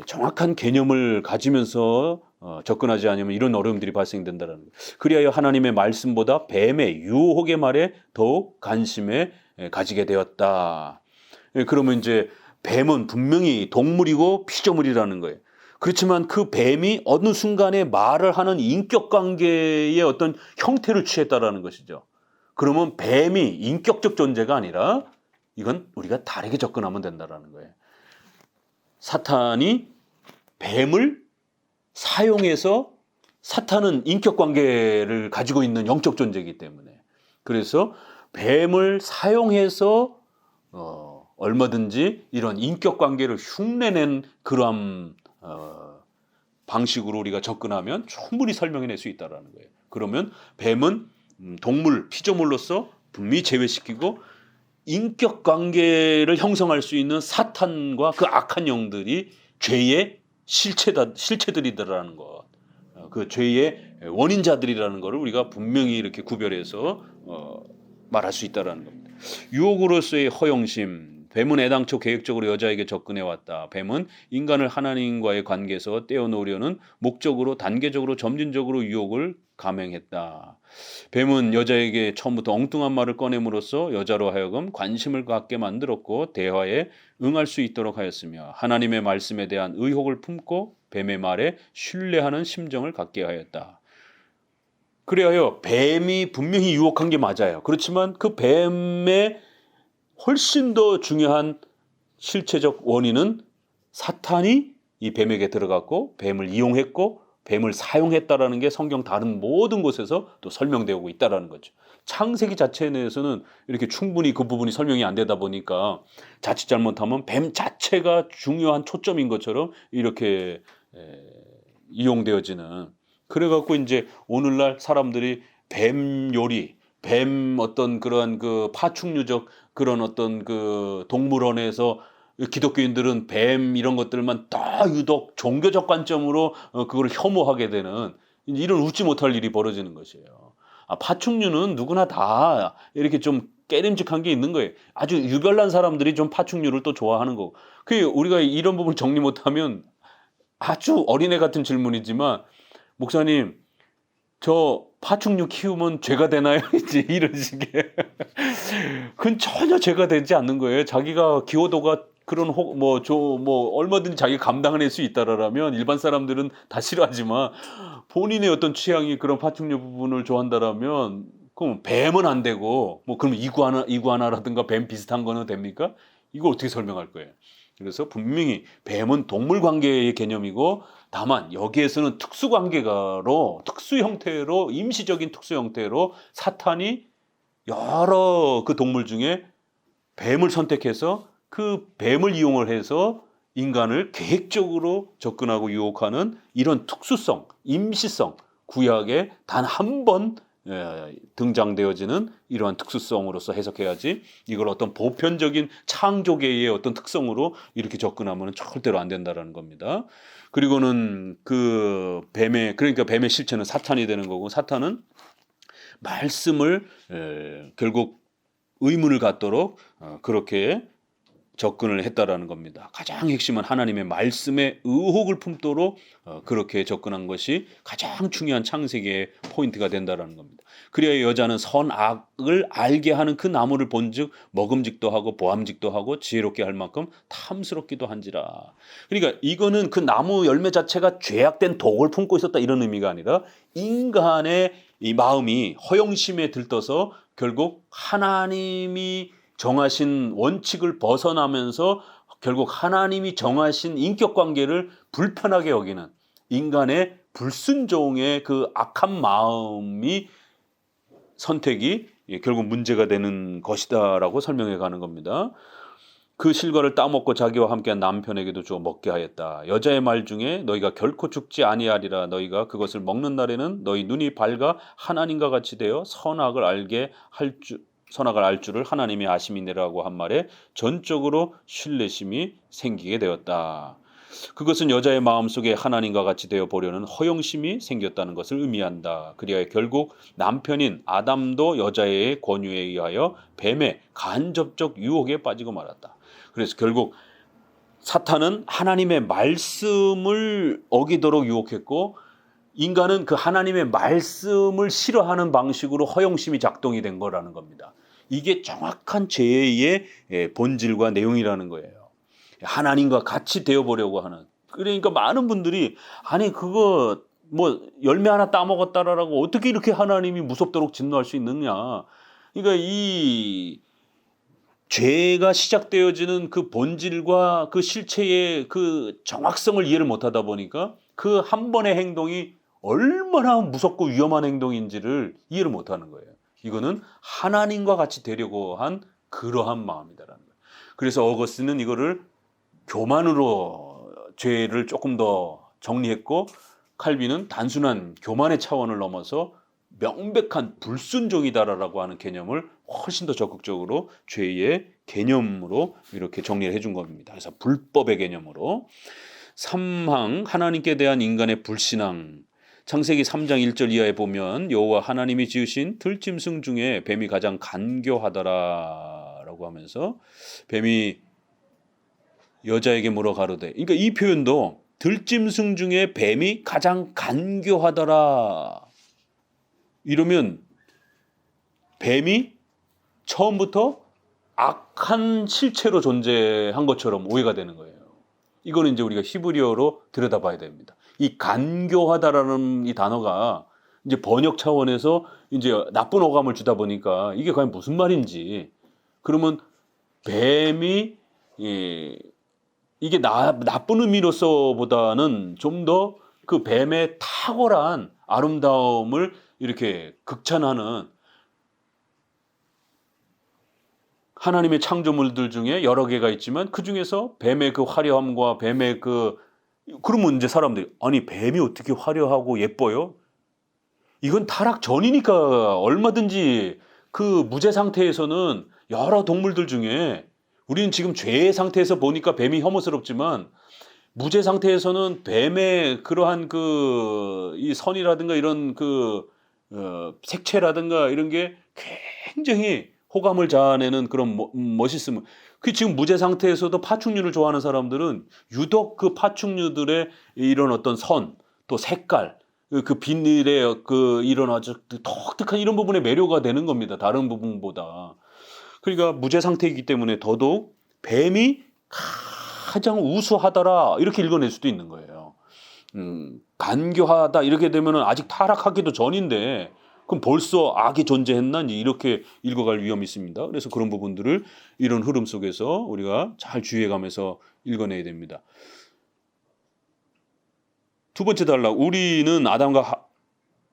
정확한 개념을 가지면서 접근하지 않으면 이런 어려움들이 발생된다는 거예요. 그리하여 하나님의 말씀보다 뱀의 유혹의 말에 더욱 관심에 가지게 되었다. 그러면 이제 뱀은 분명히 동물이고 피조물이라는 거예요. 그렇지만 그 뱀이 어느 순간에 말을 하는 인격관계의 어떤 형태를 취했다라는 것이죠. 그러면 뱀이 인격적 존재가 아니라 이건 우리가 다르게 접근하면 된다는 거예요. 사탄이 뱀을 사용해서 사탄은 인격관계를 가지고 있는 영적 존재이기 때문에 그래서 뱀을 사용해서 얼마든지 이런 인격 관계를 흉내낸 그러한 방식으로 우리가 접근하면 충분히 설명해낼 수 있다라는 거예요. 그러면 뱀은 동물, 피조물로서 분명히 제외시키고 인격 관계를 형성할 수 있는 사탄과 그 악한 영들이 죄의 실체들이더라는 것, 그 죄의 원인자들이라는 것을 우리가 분명히 이렇게 구별해서 말할 수 있다라는 겁니다. 유혹으로서의 허영심. 뱀은 애당초 계획적으로 여자에게 접근해 왔다. 뱀은 인간을 하나님과의 관계에서 떼어놓으려는 목적으로 단계적으로 점진적으로 유혹을 감행했다. 뱀은 여자에게 처음부터 엉뚱한 말을 꺼냄으로써 여자로 하여금 관심을 갖게 만들었고 대화에 응할 수 있도록 하였으며 하나님의 말씀에 대한 의혹을 품고 뱀의 말에 신뢰하는 심정을 갖게 하였다. 그래야 뱀이 분명히 유혹한 게 맞아요. 그렇지만 그 뱀의 훨씬 더 중요한 실체적 원인은 사탄이 이 뱀에게 들어갔고 뱀을 이용했고 뱀을 사용했다라는 게 성경 다른 모든 곳에서 또 설명되고 있다라는 거죠. 창세기 자체 내에서는 이렇게 충분히 그 부분이 설명이 안 되다 보니까 자칫 잘못하면 뱀 자체가 중요한 초점인 것처럼 이렇게 이용되어지는. 그래갖고 이제 오늘날 사람들이 뱀 요리, 뱀 어떤 그런 그 파충류적 그런 어떤 그 동물원에서 기독교인들은 뱀 이런 것들만 더 유독 종교적 관점으로 그걸 혐오하게 되는 이런 웃지 못할 일이 벌어지는 것이에요. 파충류는 누구나 다 이렇게 좀 깨림직한 게 있는 거예요. 아주 유별난 사람들이 좀 파충류를 또 좋아하는 거고. 그 우리가 이런 부분 정리 못하면 아주 어린애 같은 질문이지만 목사님 저 파충류 키우면 죄가 되나요? 이제 이런 식의. 그건 전혀 죄가 되지 않는 거예요. 자기가 기호도가 그런 얼마든지 자기 감당해낼 수 있다라면 일반 사람들은 다 싫어하지만 본인의 어떤 취향이 그런 파충류 부분을 좋아한다라면 그럼 뱀은 안 되고 그럼 이구아나라든가 뱀 비슷한 거는 됩니까? 이걸 어떻게 설명할 거예요? 그래서 분명히 뱀은 동물 관계의 개념이고 다만 여기에서는 특수 관계가로 특수 형태로 임시적인 특수 형태로 사탄이 여러 그 동물 중에 뱀을 선택해서 그 뱀을 이용을 해서 인간을 계획적으로 접근하고 유혹하는 이런 특수성, 임시성, 구약에 단 한 번 등장되어지는 이러한 특수성으로서 해석해야지 이걸 어떤 보편적인 창조계의 어떤 특성으로 이렇게 접근하면 절대로 안 된다라는 겁니다. 그리고는 그러니까 뱀의 실체는 사탄이 되는 거고 사탄은 말씀을 결국 의문을 갖도록 그렇게 접근을 했다라는 겁니다. 가장 핵심은 하나님의 말씀에 의혹을 품도록 그렇게 접근한 것이 가장 중요한 창세기의 포인트가 된다라는 겁니다. 그래야 여자는 선악을 알게 하는 그 나무를 본즉 먹음직도 하고 보암직도 하고 지혜롭게 할 만큼 탐스럽기도 한지라. 그러니까 이거는 그 나무 열매 자체가 죄악된 독을 품고 있었다 이런 의미가 아니라 인간의 이 마음이 허영심에 들떠서 결국 하나님이 정하신 원칙을 벗어나면서 결국 하나님이 정하신 인격관계를 불편하게 여기는 인간의 불순종의 그 악한 마음이 선택이 결국 문제가 되는 것이다라고 설명해 가는 겁니다. 그 실과를 따먹고 자기와 함께한 남편에게도 주어 먹게 하였다. 여자의 말 중에 너희가 결코 죽지 아니하리라. 너희가 그것을 먹는 날에는 너희 눈이 밝아 하나님과 같이 되어 선악을 알 줄을 하나님이 아심이니라고 한 말에 전적으로 신뢰심이 생기게 되었다. 그것은 여자의 마음속에 하나님과 같이 되어 보려는 허영심이 생겼다는 것을 의미한다. 그리하여 결국 남편인 아담도 여자의 권유에 의하여 뱀의 간접적 유혹에 빠지고 말았다. 그래서 결국 사탄은 하나님의 말씀을 어기도록 유혹했고 인간은 그 하나님의 말씀을 싫어하는 방식으로 허영심이 작동이 된 거라는 겁니다. 이게 정확한 죄의 본질과 내용이라는 거예요. 하나님과 같이 되어보려고 하는. 그러니까 많은 분들이 아니 그거 열매 하나 따먹었다라고 어떻게 이렇게 하나님이 무섭도록 진노할 수 있느냐. 그러니까 이 죄가 시작되어지는 그 본질과 그 실체의 그 정확성을 이해를 못하다 보니까 그 한 번의 행동이 얼마나 무섭고 위험한 행동인지를 이해를 못하는 거예요. 이거는 하나님과 같이 되려고 한 그러한 마음이다라는 거예요. 그래서 어거스틴은 이거를 교만으로 죄를 조금 더 정리했고, 칼빈은 단순한 교만의 차원을 넘어서 명백한 불순종이다라고 하는 개념을 훨씬 더 적극적으로 죄의 개념으로 이렇게 정리를 해준 겁니다. 그래서 불법의 개념으로 3항 하나님께 대한 인간의 불신앙. 창세기 3장 1절 이하에 보면 여호와 하나님이 지으신 들짐승 중에 뱀이 가장 간교하더라라고 하면서 뱀이 여자에게 물어 가로되, 그러니까 이 표현도 들짐승 중에 뱀이 가장 간교하더라 이러면 뱀이 처음부터 악한 실체로 존재한 것처럼 오해가 되는 거예요. 이거는 이제 우리가 히브리어로 들여다봐야 됩니다. 이 간교하다라는 이 단어가 이제 번역 차원에서 이제 나쁜 어감을 주다 보니까 이게 과연 무슨 말인지, 그러면 뱀이 이게 나쁜 의미로서보다는 좀 더 그 뱀의 탁월한 아름다움을 이렇게 극찬하는, 하나님의 창조물들 중에 여러 개가 있지만 그 중에서 뱀의 그 화려함과 뱀의 그러면 이제 사람들이, 아니 뱀이 어떻게 화려하고 예뻐요? 이건 타락 전이니까 얼마든지 그 무죄 상태에서는 여러 동물들 중에, 우리는 지금 죄의 상태에서 보니까 뱀이 혐오스럽지만 무죄 상태에서는 뱀의 그러한 이 선이라든가 이런 색채라든가 이런 게 굉장히 호감을 자아내는 그런 멋있음. 그 지금 무죄 상태에서도 파충류를 좋아하는 사람들은 유독 그 파충류들의 이런 어떤 선, 또 색깔, 그 비늘의 이런 아주 독특한 이런 부분에 매료가 되는 겁니다. 다른 부분보다. 그러니까 무죄 상태이기 때문에 더더욱 뱀이 가장 우수하더라 이렇게 읽어낼 수도 있는 거예요. 간교하다 이렇게 되면은 아직 타락하기도 전인데 그럼 벌써 악이 존재했나 이렇게 읽어갈 위험이 있습니다. 그래서 그런 부분들을 이런 흐름 속에서 우리가 잘 주의해가면서 읽어내야 됩니다. 두 번째 단락, 우리는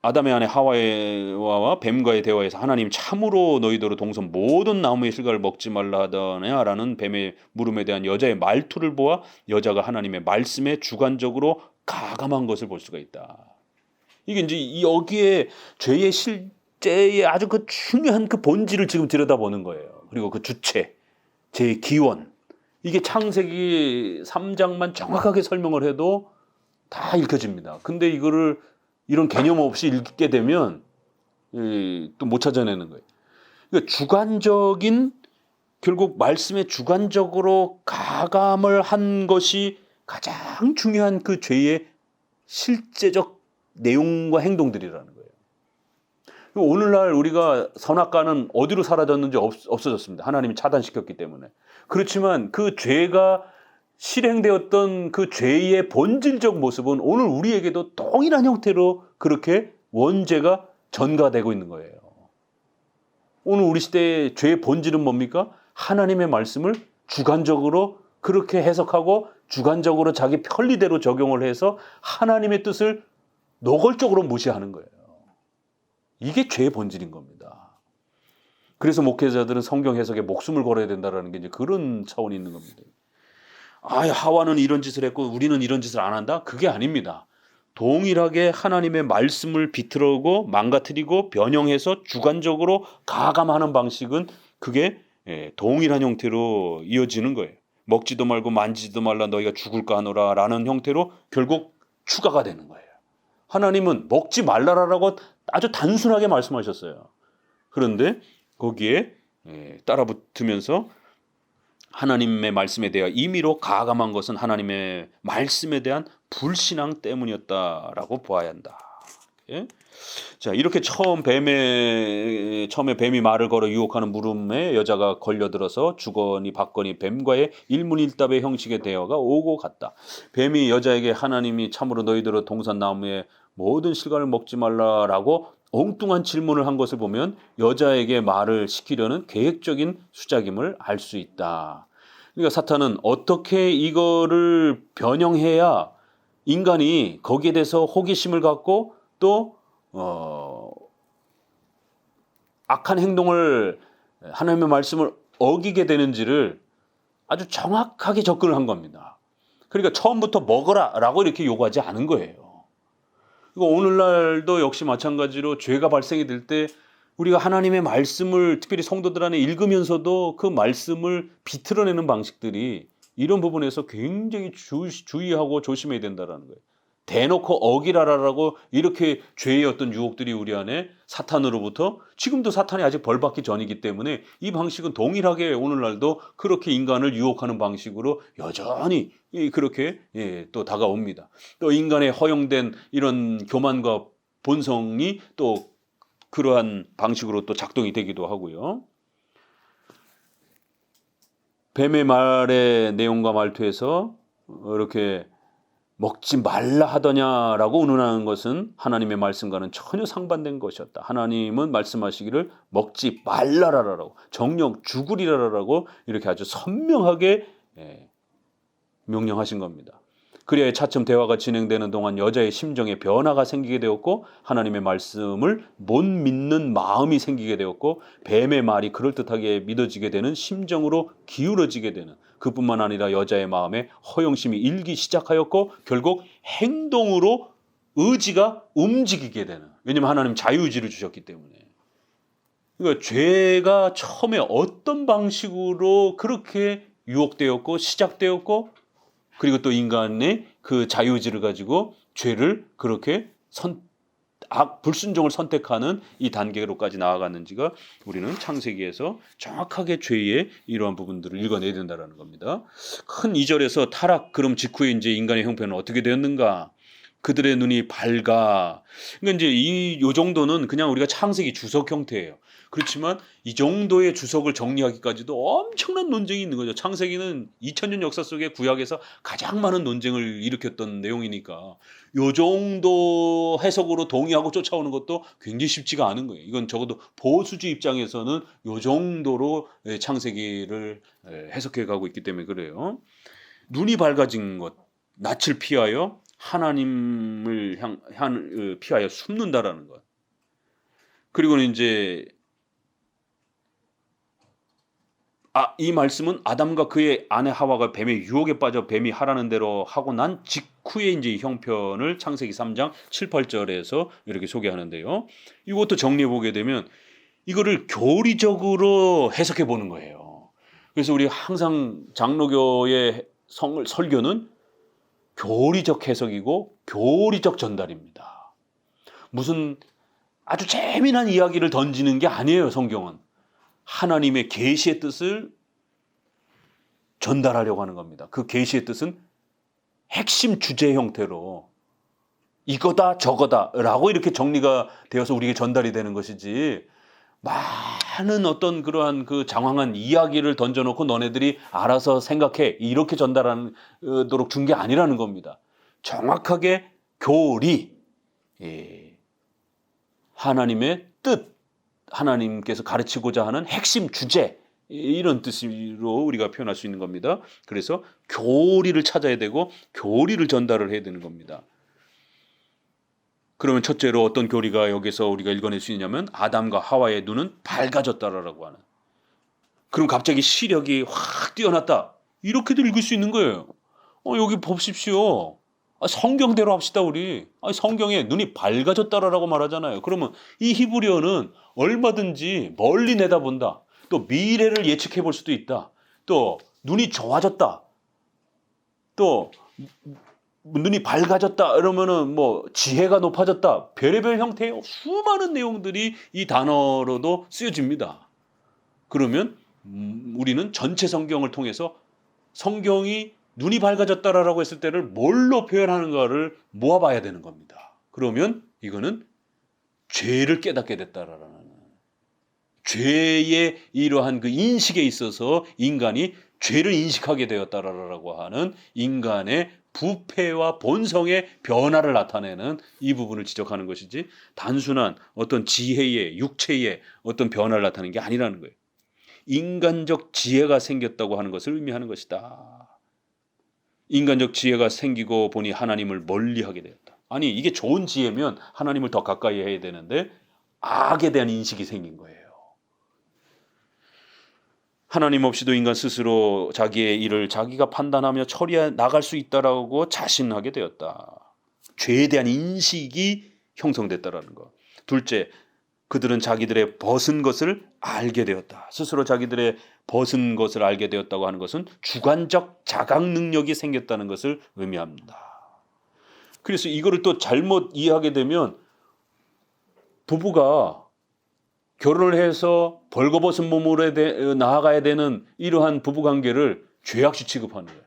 아담의 아내 하와와 뱀과의 대화에서 하나님 참으로 너희더러 동선 모든 나무의 실과를 먹지 말라 하더냐라는 뱀의 물음에 대한 여자의 말투를 보아 여자가 하나님의 말씀에 주관적으로 가감한 것을 볼 수가 있다. 이게 이제 여기에 죄의 실제의 아주 그 중요한 그 본질을 지금 들여다보는 거예요. 그리고 그 주체, 죄의 기원. 이게 창세기 3장만 정확하게 설명을 해도 다 읽혀집니다. 근데 이거를 이런 개념 없이 읽게 되면 또 못 찾아내는 거예요. 그러니까 주관적인, 결국 말씀에 주관적으로 가감을 한 것이 가장 중요한 그 죄의 실제적 내용과 행동들이라는 거예요. 오늘날 우리가 선악과는 어디로 사라졌는지 없어졌습니다. 하나님이 차단시켰기 때문에. 그렇지만 그 죄가 실행되었던 그 죄의 본질적 모습은 오늘 우리에게도 동일한 형태로 그렇게 원죄가 전가되고 있는 거예요. 오늘 우리 시대의 죄의 본질은 뭡니까? 하나님의 말씀을 주관적으로 그렇게 해석하고 주관적으로 자기 편리대로 적용을 해서 하나님의 뜻을 노골적으로 무시하는 거예요. 이게 죄의 본질인 겁니다. 그래서 목회자들은 성경 해석에 목숨을 걸어야 된다는 게 이제 그런 차원이 있는 겁니다. 하와는 이런 짓을 했고 우리는 이런 짓을 안 한다? 그게 아닙니다. 동일하게 하나님의 말씀을 비틀어고 망가뜨리고 변형해서 주관적으로 가감하는 방식은 그게 동일한 형태로 이어지는 거예요. 먹지도 말고 만지지도 말라 너희가 죽을까 하노라 라는 형태로 결국 추가가 되는 거예요. 하나님은 먹지 말라라고 아주 단순하게 말씀하셨어요. 그런데 거기에 따라붙으면서 하나님의 말씀에 대해 임의로 가감한 것은 하나님의 말씀에 대한 불신앙 때문이었다라고 보아야 한다. 자, 이렇게 처음에 뱀이 말을 걸어 유혹하는 물음에 여자가 걸려들어서 주거니 받거니 뱀과의 일문일답의 형식의 대화가 오고 갔다. 뱀이 여자에게 하나님이 참으로 너희들의 동산나무의 모든 실과를 먹지 말라라고 엉뚱한 질문을 한 것을 보면 여자에게 말을 시키려는 계획적인 수작임을 알 수 있다. 그러니까 사탄은 어떻게 이거를 변형해야 인간이 거기에 대해서 호기심을 갖고 또 악한 행동을 하나님의 말씀을 어기게 되는지를 아주 정확하게 접근을 한 겁니다. 그러니까 처음부터 먹어라라고 이렇게 요구하지 않은 거예요. 오늘날도 역시 마찬가지로 죄가 발생이 될 때 우리가 하나님의 말씀을 특별히 성도들 안에 읽으면서도 그 말씀을 비틀어내는 방식들이 이런 부분에서 굉장히 주의하고 조심해야 된다는 거예요. 대놓고 어기라라고 이렇게 죄의 어떤 유혹들이 우리 안에 사탄으로부터, 지금도 사탄이 아직 벌받기 전이기 때문에 이 방식은 동일하게 오늘날도 그렇게 인간을 유혹하는 방식으로 여전히 그렇게 또 다가옵니다. 또 인간의 허용된 이런 교만과 본성이 또 그러한 방식으로 또 작동이 되기도 하고요. 뱀의 말의 내용과 말투에서 이렇게 먹지 말라 하더냐라고 운운하는 것은 하나님의 말씀과는 전혀 상반된 것이었다. 하나님은 말씀하시기를 먹지 말라라라고, 정령 죽으리라라고 이렇게 아주 선명하게 명령하신 겁니다. 그래야 차츰 대화가 진행되는 동안 여자의 심정에 변화가 생기게 되었고 하나님의 말씀을 못 믿는 마음이 생기게 되었고 뱀의 말이 그럴듯하게 믿어지게 되는 심정으로 기울어지게 되는, 그뿐만 아니라 여자의 마음에 허영심이 일기 시작하였고 결국 행동으로 의지가 움직이게 되는, 왜냐하면 하나님 자유의지를 주셨기 때문에. 그러니까 죄가 처음에 어떤 방식으로 그렇게 유혹되었고 시작되었고 그리고 또 인간의 그 자유의지를 가지고 죄를 그렇게 불순종을 선택하는 이 단계로까지 나아갔는지가 우리는 창세기에서 정확하게 죄의 이러한 부분들을 읽어내야 된다는 겁니다. 큰 2절에서 타락 그럼 직후에 이제 인간의 형편은 어떻게 되었는가? 그들의 눈이 밝아. 그러니까 이제 요 정도는 그냥 우리가 창세기 주석 형태예요. 그렇지만 이 정도의 주석을 정리하기까지도 엄청난 논쟁이 있는 거죠. 창세기는 2000년 역사 속에 구약에서 가장 많은 논쟁을 일으켰던 내용이니까 요 정도 해석으로 동의하고 쫓아오는 것도 굉장히 쉽지가 않은 거예요. 이건 적어도 보수주 입장에서는 요 정도로 창세기를 해석해 가고 있기 때문에 그래요. 눈이 밝아진 것, 낯을 피하여 하나님을 피하여 숨는다라는 것. 그리고는 이제 이 말씀은 아담과 그의 아내 하와가 뱀의 유혹에 빠져 뱀이 하라는 대로 하고 난 직후에 이제 이 형편을 창세기 3장 7, 8절에서 이렇게 소개하는데요. 이것도 정리해 보게 되면 이거를 교리적으로 해석해 보는 거예요. 그래서 우리 항상 장로교의 설교는 교리적 해석이고 교리적 전달입니다. 무슨 아주 재미난 이야기를 던지는 게 아니에요. 성경은 하나님의 계시의 뜻을 전달하려고 하는 겁니다. 그 계시의 뜻은 핵심 주제 형태로 이거다 저거다 라고 이렇게 정리가 되어서 우리에게 전달이 되는 것이지, 많은 어떤 그러한 그 장황한 이야기를 던져놓고 너네들이 알아서 생각해 이렇게 전달하도록 준 게 아니라는 겁니다. 정확하게 교리, 하나님의 뜻, 하나님께서 가르치고자 하는 핵심 주제, 이런 뜻으로 우리가 표현할 수 있는 겁니다. 그래서 교리를 찾아야 되고 교리를 전달을 해야 되는 겁니다. 그러면 첫째로 어떤 교리가 여기서 우리가 읽어낼 수 있냐면 아담과 하와의 눈은 밝아졌다라고 하는, 그럼 갑자기 시력이 확 뛰어났다 이렇게도 읽을 수 있는 거예요. 여기 보십시오. 성경대로 합시다 우리. 성경에 눈이 밝아졌다라고 말하잖아요. 그러면 이 히브리어는 얼마든지 멀리 내다본다, 또 미래를 예측해 볼 수도 있다, 또 눈이 좋아졌다, 또 눈이 밝아졌다 그러면은 뭐 지혜가 높아졌다, 별의별 형태의 수많은 내용들이 이 단어로도 쓰여집니다. 그러면 우리는 전체 성경을 통해서 성경이 눈이 밝아졌다라고 했을 때를 뭘로 표현하는가를 모아봐야 되는 겁니다. 그러면 이거는 죄를 깨닫게 됐다라는, 죄의 이러한 그 인식에 있어서 인간이 죄를 인식하게 되었다라고 하는 인간의 부패와 본성의 변화를 나타내는 이 부분을 지적하는 것이지, 단순한 어떤 지혜의 육체의 어떤 변화를 나타내는 게 아니라는 거예요. 인간적 지혜가 생겼다고 하는 것을 의미하는 것이다. 인간적 지혜가 생기고 보니 하나님을 멀리하게 되었다. 아니 이게 좋은 지혜면 하나님을 더 가까이 해야 되는데 악에 대한 인식이 생긴 거예요. 하나님 없이도 인간 스스로 자기의 일을 자기가 판단하며 처리해 나갈 수 있다라고 자신하게 되었다. 죄에 대한 인식이 형성됐다라는 것. 둘째, 그들은 자기들의 벗은 것을 알게 되었다. 스스로 자기들의 벗은 것을 알게 되었다고 하는 것은 주관적 자각 능력이 생겼다는 것을 의미합니다. 그래서 이거를 또 잘못 이해하게 되면 부부가 결혼을 해서 벌거벗은 몸으로 나아가야 되는 이러한 부부관계를 죄악시 취급하는 거예요.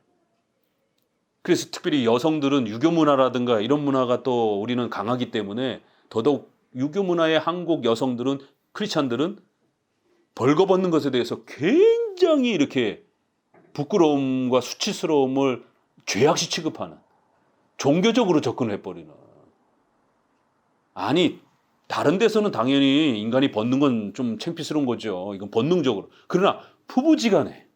그래서 특별히 여성들은 유교 문화라든가 이런 문화가 또 우리는 강하기 때문에 더더욱 유교 문화의 한국 여성들은 크리스찬들은 벌거벗는 것에 대해서 굉장히 이렇게 부끄러움과 수치스러움을 죄악시 취급하는 종교적으로 접근을 해버리는. 아니 다른 데서는 당연히 인간이 벗는 건 좀 창피스러운 거죠. 이건 본능적으로. 그러나 부부지간에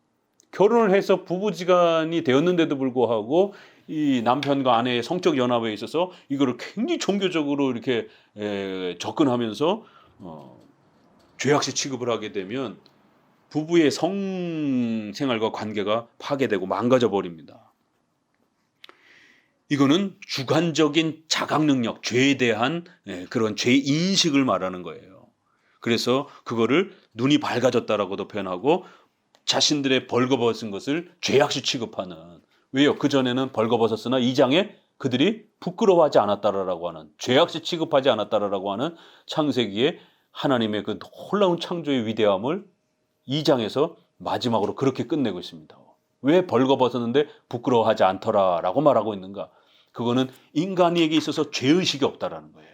결혼을 해서 부부지간이 되었는데도 불구하고 이 남편과 아내의 성적 연합에 있어서 이거를 굉장히 종교적으로 이렇게 접근하면서 죄악시 취급을 하게 되면 부부의 성생활과 관계가 파괴되고 망가져 버립니다. 이거는 주관적인 자각 능력, 죄에 대한 그런 죄 인식을 말하는 거예요. 그래서 그거를 눈이 밝아졌다라고도 표현하고 자신들의 벌거벗은 것을 죄악시 취급하는. 왜요? 그전에는 벌거벗었으나 이 장에 그들이 부끄러워하지 않았다라고 하는, 죄악시 취급하지 않았다라고 하는 창세기에 하나님의 그 놀라운 창조의 위대함을 이 장에서 마지막으로 그렇게 끝내고 있습니다. 왜 벌거벗었는데 부끄러워하지 않더라라고 말하고 있는가? 그거는 인간에게 있어서 죄의식이 없다라는 거예요.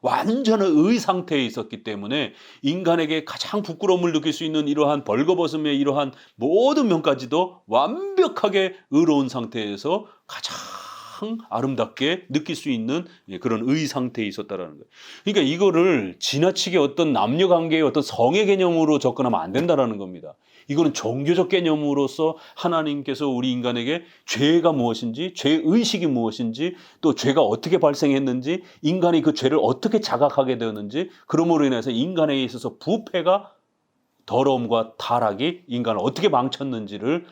완전한 의 상태에 있었기 때문에 인간에게 가장 부끄러움을 느낄 수 있는 이러한 벌거벗음의 이러한 모든 면까지도 완벽하게 의로운 상태에서 가장 아름답게 느낄 수 있는 그런 의 상태에 있었다라는 거예요. 그러니까 이거를 지나치게 어떤 남녀 관계의 어떤 성의 개념으로 접근하면 안 된다라는 겁니다. 이거는 종교적 개념으로서 하나님께서 우리 인간에게 죄가 무엇인지, 죄 의식이 무엇인지, 또 죄가 어떻게 발생했는지, 인간이 그 죄를 어떻게 자각하게 되었는지, 그러므로 인해서 인간에 있어서 부패가, 더러움과 타락이 인간을 어떻게 망쳤는지를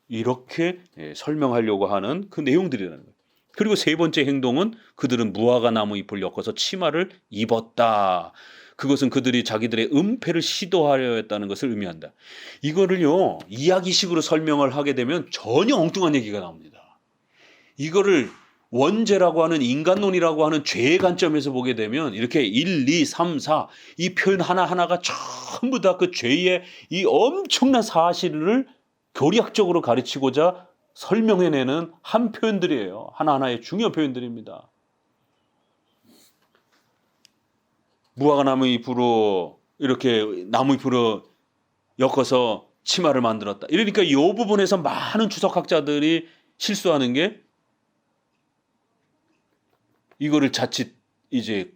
이렇게 설명하려고 하는 그 내용들이라는 거예요. 그리고 세 번째 행동은 그들은 무화과 나무 잎을 엮어서 치마를 입었다. 그것은 그들이 자기들의 은폐를 시도하려 했다는 것을 의미한다. 이거를요, 이야기식으로 설명을 하게 되면 전혀 엉뚱한 얘기가 나옵니다. 이거를 원죄라고 하는 인간론이라고 하는 죄의 관점에서 보게 되면 이렇게 1, 2, 3, 4 이 표현 하나하나가 전부 다 그 죄의 이 엄청난 사실을 교리학적으로 가르치고자 설명해내는 한 표현들이에요. 하나하나의 중요한 표현들입니다. 무화과 나무 잎으로 이렇게 나무 잎으로 엮어서 치마를 만들었다. 이러니까 이 부분에서 많은 주석학자들이 실수하는 게 이거를 자칫 이제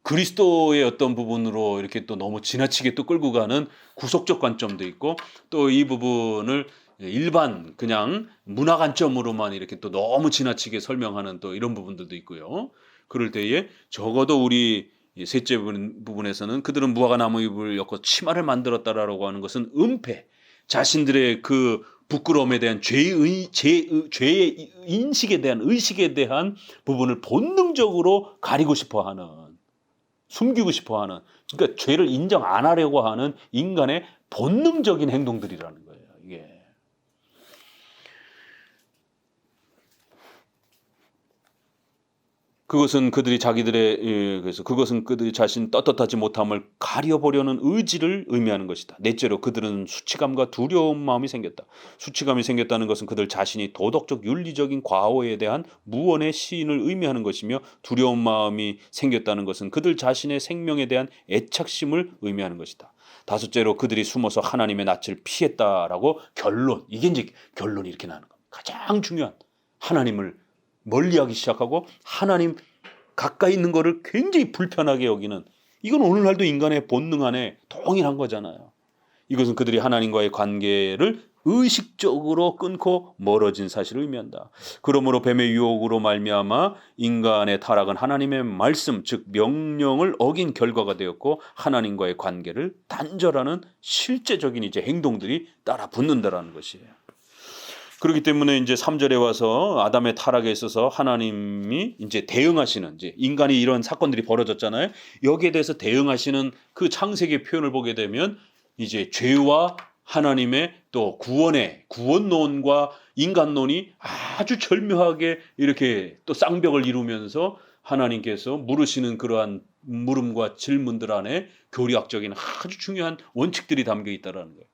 그리스도의 어떤 부분으로 이렇게 또 너무 지나치게 또 끌고 가는 구속적 관점도 있고, 또 이 부분을 일반 그냥 문화 관점으로만 이렇게 또 너무 지나치게 설명하는 또 이런 부분들도 있고요. 그럴 때에 적어도 우리 셋째 부분에서는 그들은 무화과 나무 잎을 엮고 치마를 만들었다라고 하는 것은 은폐, 자신들의 그 부끄러움에 대한 죄의 인식에 대한 의식에 대한 부분을 본능적으로 가리고 싶어하는, 숨기고 싶어하는, 그러니까 죄를 인정 안 하려고 하는 인간의 본능적인 행동들이라는 거예요. 이게. 그것은 그들이 그래서 그것은 그들이 자신 떳떳하지 못함을 가려보려는 의지를 의미하는 것이다. 넷째로 그들은 수치감과 두려운 마음이 생겼다. 수치감이 생겼다는 것은 그들 자신이 도덕적 윤리적인 과오에 대한 무언의 시인을 의미하는 것이며, 두려운 마음이 생겼다는 것은 그들 자신의 생명에 대한 애착심을 의미하는 것이다. 다섯째로 그들이 숨어서 하나님의 낯을 피했다라고 이게 이제 결론이 이렇게 나는 겁니다. 가장 중요한 하나님을 멀리하기 시작하고 하나님 가까이 있는 거를 굉장히 불편하게 여기는, 이건 오늘날도 인간의 본능 안에 동일한 거잖아요. 이것은 그들이 하나님과의 관계를 의식적으로 끊고 멀어진 사실을 의미한다. 그러므로 뱀의 유혹으로 말미암아 인간의 타락은 하나님의 말씀, 즉 명령을 어긴 결과가 되었고 하나님과의 관계를 단절하는 실제적인 이제 행동들이 따라 붙는다라는 것이에요. 그렇기 때문에 이제 3절에 와서 아담의 타락에 있어서 하나님이 이제 대응하시는, 이제 인간이 이런 사건들이 벌어졌잖아요. 여기에 대해서 대응하시는 그 창세기의 표현을 보게 되면 이제 죄와 하나님의 또 구원론과 인간론이 아주 절묘하게 이렇게 또 쌍벽을 이루면서 하나님께서 물으시는 그러한 물음과 질문들 안에 교리학적인 아주 중요한 원칙들이 담겨 있다라는 거예요.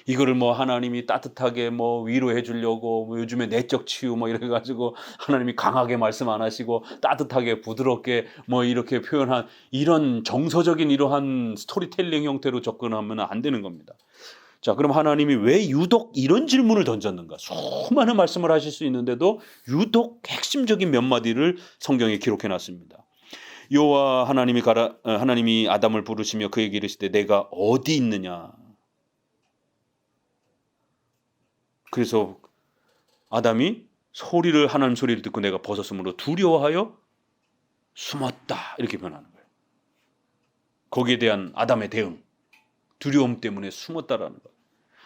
이거를 뭐 하나님이 따뜻하게 뭐 위로해 주려고 뭐 요즘에 내적 치유 뭐 이래 가지고 하나님이 강하게 말씀 안 하시고 따뜻하게 부드럽게 뭐 이렇게 표현한 이런 정서적인 이러한 스토리텔링 형태로 접근하면 안 되는 겁니다. 자, 그럼 하나님이 왜 유독 이런 질문을 던졌는가? 수많은 말씀을 하실 수 있는데도 유독 핵심적인 몇 마디를 성경에 기록해 놨습니다. 여호와 하나님이 아담을 부르시며 그에게 이르시되 내가 어디 있느냐? 그래서 아담이 하나님 소리를 듣고 내가 벗었으므로 두려워하여 숨었다, 이렇게 변하는 거예요. 거기에 대한 아담의 대응, 두려움 때문에 숨었다라는 거예요.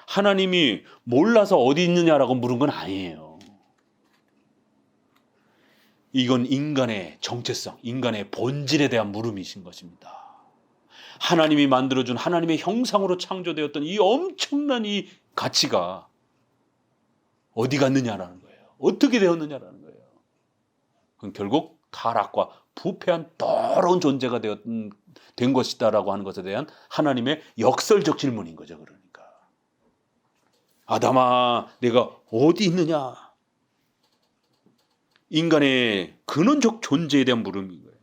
하나님이 몰라서 어디 있느냐라고 물은 건 아니에요. 이건 인간의 정체성, 인간의 본질에 대한 물음이신 것입니다. 하나님이 만들어준 하나님의 형상으로 창조되었던 이 엄청난 이 가치가 어디 갔느냐라는 거예요. 어떻게 되었느냐라는 거예요. 그건 결국 타락과 부패한 더러운 존재가 된 것이다라고 하는 것에 대한 하나님의 역설적 질문인 거죠. 그러니까 아담아, 내가 어디 있느냐? 인간의 근원적 존재에 대한 물음인 거예요.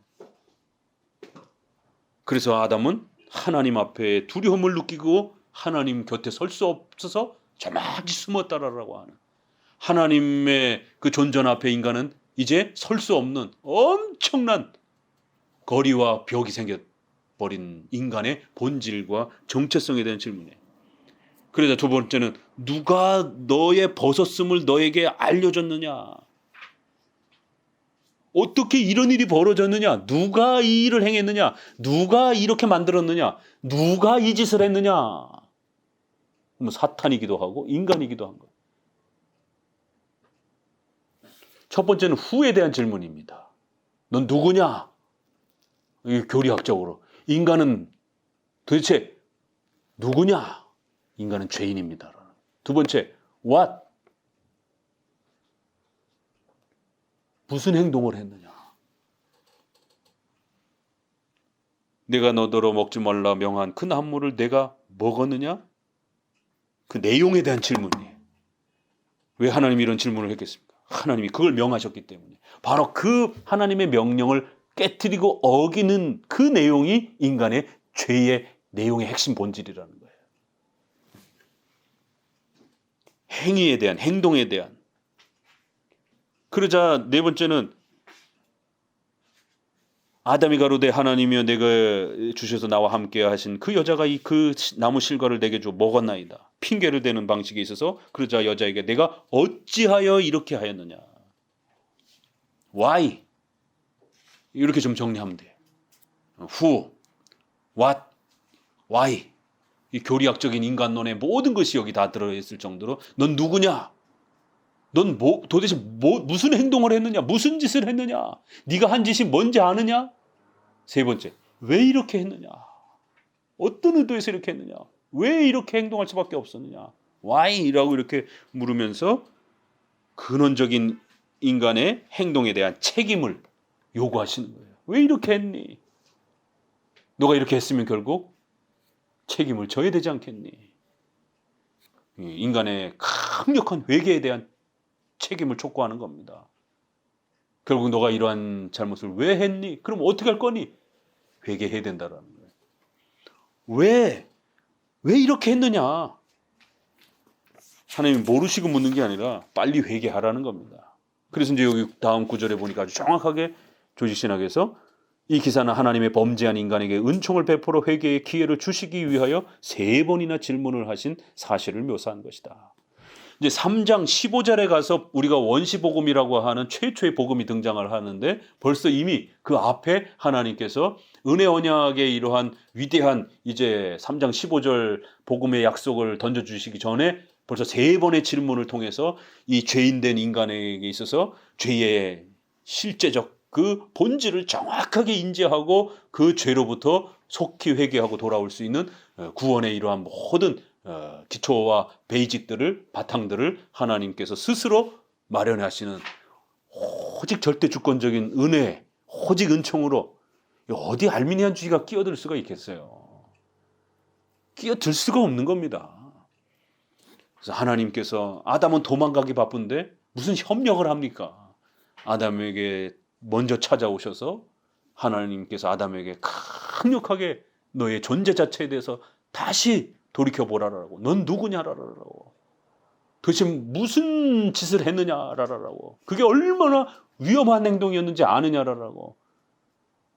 그래서 아담은 하나님 앞에 두려움을 느끼고 하나님 곁에 설 수 없어서 저막이 숨었다라고 하는, 하나님의 그 존전 앞에 인간은 이제 설 수 없는 엄청난 거리와 벽이 생겨버린 인간의 본질과 정체성에 대한 질문이에요. 그러자 두 번째는 누가 너의 벗었음을 너에게 알려줬느냐? 어떻게 이런 일이 벌어졌느냐? 누가 이 일을 행했느냐? 누가 이렇게 만들었느냐? 누가 이 짓을 했느냐? 그럼 사탄이기도 하고 인간이기도 한 거예요. 첫 번째는 후에 대한 질문입니다. 넌 누구냐? 교리학적으로 인간은 도대체 누구냐? 인간은 죄인입니다. 두 번째, what? 무슨 행동을 했느냐? 내가 너더러 먹지 말라 명한 그 나무를 내가 먹었느냐? 그 내용에 대한 질문이에요. 왜 하나님이 이런 질문을 했겠습니까? 하나님이 그걸 명하셨기 때문에. 바로 그 하나님의 명령을 깨트리고 어기는 그 내용이 인간의 죄의 내용의 핵심 본질이라는 거예요. 행위에 대한, 행동에 대한. 그러자 네 번째는 아담이 가로되 하나님이여 내가 주셔서 나와 함께 하신 그 여자가 그 나무 실과를 내게 줘 먹었나이다. 핑계를 대는 방식에 있어서 그러자 여자에게 내가 어찌하여 이렇게 하였느냐. Why? 이렇게 좀 정리하면 돼요. Who? What? Why? 이 교리학적인 인간론의 모든 것이 여기 다 들어있을 정도로 넌 누구냐? 넌 도대체 무슨 행동을 했느냐? 무슨 짓을 했느냐? 네가 한 짓이 뭔지 아느냐? 세 번째, 왜 이렇게 했느냐? 어떤 의도에서 이렇게 했느냐? 왜 이렇게 행동할 수밖에 없었느냐? Why? 라고 이렇게 물으면서 근원적인 인간의 행동에 대한 책임을 요구하시는 거예요. 왜 이렇게 했니? 너가 이렇게 했으면 결국 책임을 져야 되지 않겠니? 인간의 강력한 회개에 대한 책임을 촉구하는 겁니다. 결국 너가 이러한 잘못을 왜 했니? 그럼 어떻게 할 거니? 회개해야 된다라는 거예요. 왜 이렇게 했느냐? 하나님이 모르시고 묻는 게 아니라 빨리 회개하라는 겁니다. 그래서 이제 여기 다음 구절에 보니까 아주 정확하게 조직신학에서 이 기사는 하나님의 범죄한 인간에게 은총을 베풀어 회개의 기회를 주시기 위하여 3번이나 질문을 하신 사실을 묘사한 것이다. 이제 3장 15절에 가서 우리가 원시복음이라고 하는 최초의 복음이 등장을 하는데 벌써 이미 그 앞에 하나님께서 은혜 언약의 이러한 위대한 이제 3장 15절 복음의 약속을 던져주시기 전에 벌써 3번의 질문을 통해서 이 죄인된 인간에게 있어서 죄의 실제적 그 본질을 정확하게 인지하고 그 죄로부터 속히 회개하고 돌아올 수 있는 구원의 이러한 모든 기초와 베이직들을 바탕들을 하나님께서 스스로 마련하시는 오직 절대 주권적인 은혜, 오직 은총으로 어디 알미니안주의가 끼어들 수가 있겠어요. 끼어들 수가 없는 겁니다. 그래서 하나님께서 아담은 도망가기 바쁜데 무슨 협력을 합니까? 아담에게 먼저 찾아오셔서 하나님께서 아담에게 강력하게 너의 존재 자체에 대해서 다시 돌이켜보라라고. 넌 누구냐라라고. 도대체 무슨 짓을 했느냐라라고. 그게 얼마나 위험한 행동이었는지 아느냐라라고.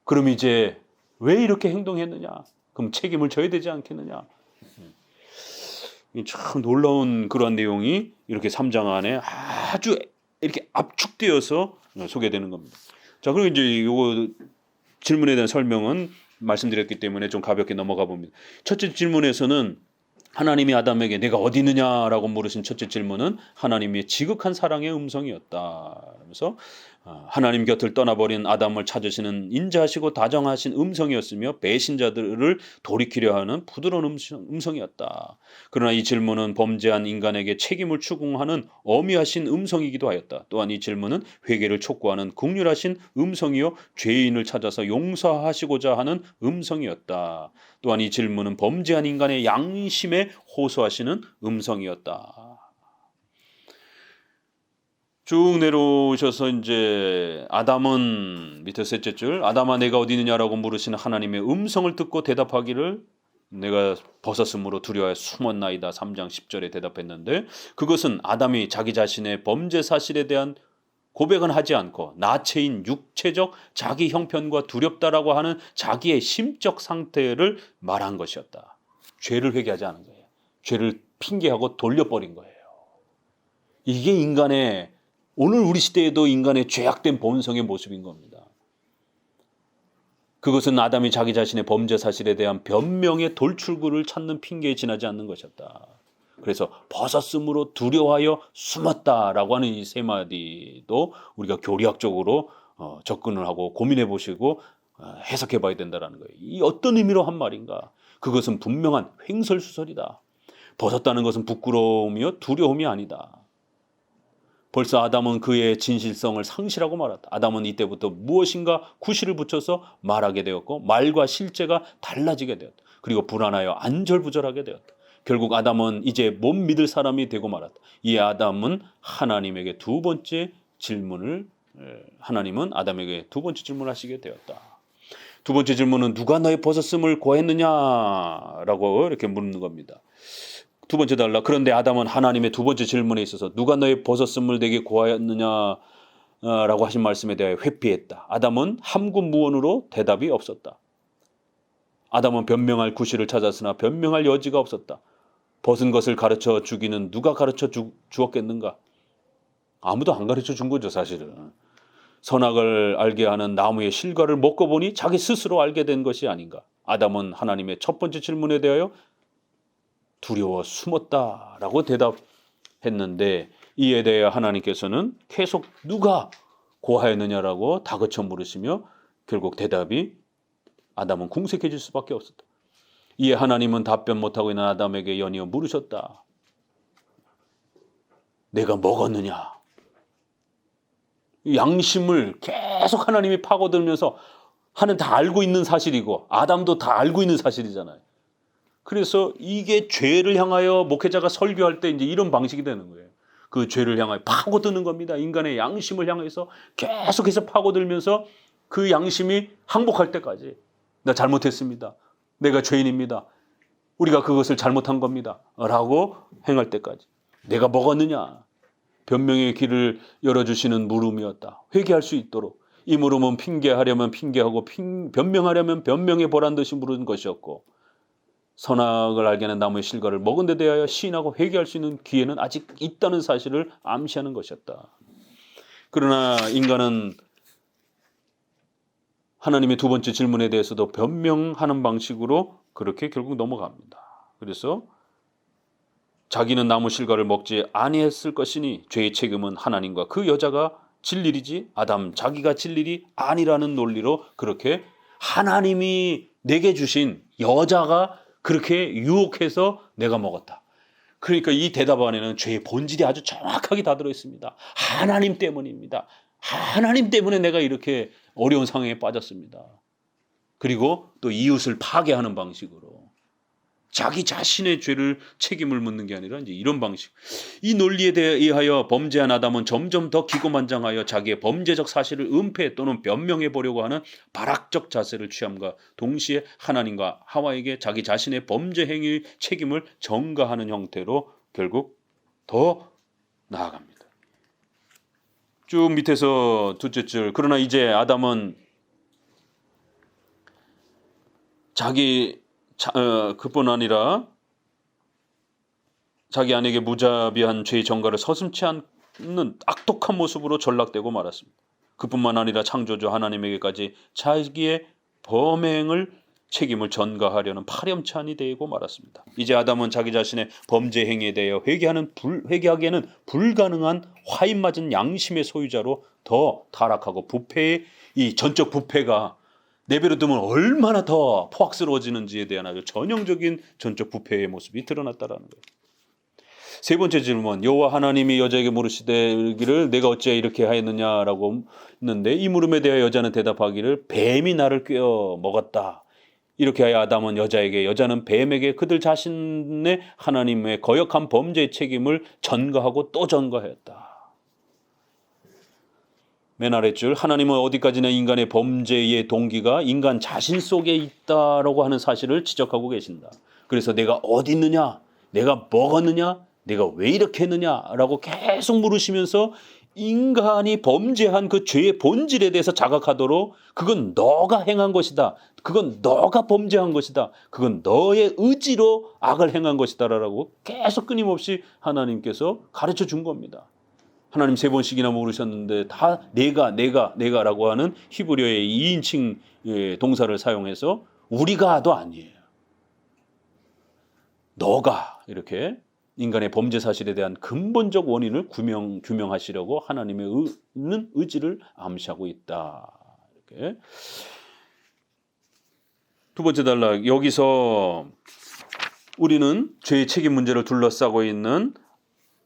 그럼 이제 왜 이렇게 행동했느냐? 그럼 책임을 져야 되지 않겠느냐? 참 놀라운 그런 내용이 이렇게 3장 안에 아주 이렇게 압축되어서 소개되는 겁니다. 자, 그리고 이제 이거 질문에 대한 설명은 말씀드렸기 때문에 좀 가볍게 넘어가 봅니다. 첫째 질문에서는 하나님이 아담에게 내가 어디 있느냐라고 물으신 첫째 질문은 하나님의 지극한 사랑의 음성이었다. 그래서 하나님 곁을 떠나버린 아담을 찾으시는 인자하시고 다정하신 음성이었으며 배신자들을 돌이키려 하는 부드러운 음성이었다. 그러나 이 질문은 범죄한 인간에게 책임을 추궁하는 엄위하신 음성이기도 하였다. 또한 이 질문은 회개를 촉구하는 긍휼하신 음성이요 죄인을 찾아서 용서하시고자 하는 음성이었다. 또한 이 질문은 범죄한 인간의 양심에 호소하시는 음성이었다. 쭉 내려오셔서 이제 아담은 밑에 셋째 줄 아담아 내가 어디 있느냐라고 물으시는 하나님의 음성을 듣고 대답하기를 내가 벗었으므로 두려워해 숨었나이다. 3장 10절에 대답했는데 그것은 아담이 자기 자신의 범죄 사실에 대한 고백은 하지 않고 나체인 육체적 자기 형편과 두렵다라고 하는 자기의 심적 상태를 말한 것이었다. 죄를 회개하지 않은 거예요. 죄를 핑계하고 돌려버린 거예요. 이게 인간의 오늘 우리 시대에도 인간의 죄악된 본성의 모습인 겁니다. 그것은 아담이 자기 자신의 범죄 사실에 대한 변명의 돌출구를 찾는 핑계에 지나지 않는 것이었다. 그래서 벗었으므로 두려워하여 숨었다라고 하는 이 세 마디도 우리가 교리학적으로 접근을 하고 고민해 보시고 해석해 봐야 된다는 거예요. 이 어떤 의미로 한 말인가? 그것은 분명한 횡설수설이다. 벗었다는 것은 부끄러움이요 두려움이 아니다. 벌써 아담은 그의 진실성을 상실하고 말았다. 아담은 이때부터 무엇인가 구실을 붙여서 말하게 되었고 말과 실제가 달라지게 되었다. 그리고 불안하여 안절부절하게 되었다. 결국 아담은 이제 못 믿을 사람이 되고 말았다. 이 아담은 하나님에게 하나님은 아담에게 두 번째 질문을 하시게 되었다. 두 번째 질문은 누가 너의 벗었음을 고했느냐라고 이렇게 묻는 겁니다. 두 번째 달라. 그런데 아담은 하나님의 두 번째 질문에 있어서 누가 너의 벗었음을 내게 고하였느냐라고 하신 말씀에 대하여 회피했다. 아담은 함구무언으로 대답이 없었다. 아담은 변명할 구실을 찾았으나 변명할 여지가 없었다. 벗은 것을 가르쳐 주기는 누가 가르쳐 주었겠는가? 아무도 안 가르쳐 준 거죠, 사실은. 선악을 알게 하는 나무의 실과를 먹고 보니 자기 스스로 알게 된 것이 아닌가? 아담은 하나님의 첫 번째 질문에 대하여 두려워 숨었다라고 대답했는데 이에 대해 하나님께서는 계속 누가 고하였느냐라고 다그쳐 물으시며 결국 대답이 아담은 궁색해질 수밖에 없었다. 이에 하나님은 답변 못하고 있는 아담에게 연이어 물으셨다. 내가 먹었느냐? 양심을 계속 하나님이 파고들면서 하는 다 알고 있는 사실이고 아담도 다 알고 있는 사실이잖아요. 그래서 이게 죄를 향하여 목회자가 설교할 때 이제 이런 방식이 되는 거예요. 그 죄를 향하여 파고드는 겁니다. 인간의 양심을 향해서 계속해서 파고들면서 그 양심이 항복할 때까지 나 잘못했습니다. 내가 죄인입니다. 우리가 그것을 잘못한 겁니다. 라고 행할 때까지. 내가 먹었느냐? 변명의 길을 열어주시는 물음이었다. 회개할 수 있도록. 이 물음은 핑계하려면 핑계하고 변명하려면 변명해 보란 듯이 물은 것이었고 선악을 알게 하는 나무의 실과를 먹은 데 대하여 시인하고 회개할 수 있는 기회는 아직 있다는 사실을 암시하는 것이었다. 그러나 인간은 하나님의 두 번째 질문에 대해서도 변명하는 방식으로 그렇게 결국 넘어갑니다. 그래서 자기는 나무 실과를 먹지 아니했을 것이니 죄의 책임은 하나님과 그 여자가 질 일이지 아담 자기가 질 일이 아니라는 논리로 그렇게 하나님이 내게 주신 여자가 그렇게 유혹해서 내가 먹었다. 그러니까 이 대답 안에는 죄의 본질이 아주 정확하게 다 들어있습니다. 하나님 때문입니다. 하나님 때문에 내가 이렇게 어려운 상황에 빠졌습니다. 그리고 또 이웃을 파괴하는 방식으로 자기 자신의 죄를 책임을 묻는 게 아니라 이제 이런 방식. 이 논리에 의하여 범죄한 아담은 점점 더 기고만장하여 자기의 범죄적 사실을 은폐 또는 변명해 보려고 하는 발악적 자세를 취함과 동시에 하나님과 하와에게 자기 자신의 범죄 행위 책임을 전가하는 형태로 결국 더 나아갑니다. 쭉 밑에서 둘째 줄. 그러나 이제 아담은 그뿐 아니라 자기 아내에게 무자비한 죄의 전가를 서슴지 않는 악독한 모습으로 전락되고 말았습니다. 그뿐만 아니라 창조주 하나님에게까지 자기의 범행을 책임을 전가하려는 파렴치한이 되고 말았습니다. 이제 아담은 자기 자신의 범죄 행위에 대하여 회개하기에는 불가능한 화인 맞은 양심의 소유자로 더 타락하고 부패의 이 전적 부패가 내버려 두면 얼마나 더 포악스러워지는지에 대한 아주 전형적인 전적 부패의 모습이 드러났다라는 거예요. 세 번째 질문, 여호와 하나님이 여자에게 물으시기를 내가 어찌하여 이렇게 하였느냐라고 했는데 이 물음에 대하여 여자는 대답하기를 뱀이 나를 꿰어 먹었다. 이렇게 하여 아담은 여자에게 여자는 뱀에게 그들 자신의 하나님의 거역한 범죄의 책임을 전가하고 또 전가하였다. 맨 아랫줄 하나님은 어디까지나 인간의 범죄의 동기가 인간 자신 속에 있다라고 하는 사실을 지적하고 계신다. 그래서 내가 어디 있느냐, 내가 먹었느냐, 내가 왜 이렇게 했느냐라고 계속 물으시면서 인간이 범죄한 그 죄의 본질에 대해서 자각하도록 그건 너가 행한 것이다. 그건 너가 범죄한 것이다. 그건 너의 의지로 악을 행한 것이다 라고 계속 끊임없이 하나님께서 가르쳐 준 겁니다. 하나님 세 번씩이나 물으셨는데 다 내가라고 하는 히브리어의 2인칭 동사를 사용해서 우리가도 아니에요. 너가 이렇게 인간의 범죄 사실에 대한 근본적 원인을 규명하시려고 하나님의 의지를 암시하고 있다. 이렇게. 두 번째 단락, 여기서 우리는 죄의 책임 문제를 둘러싸고 있는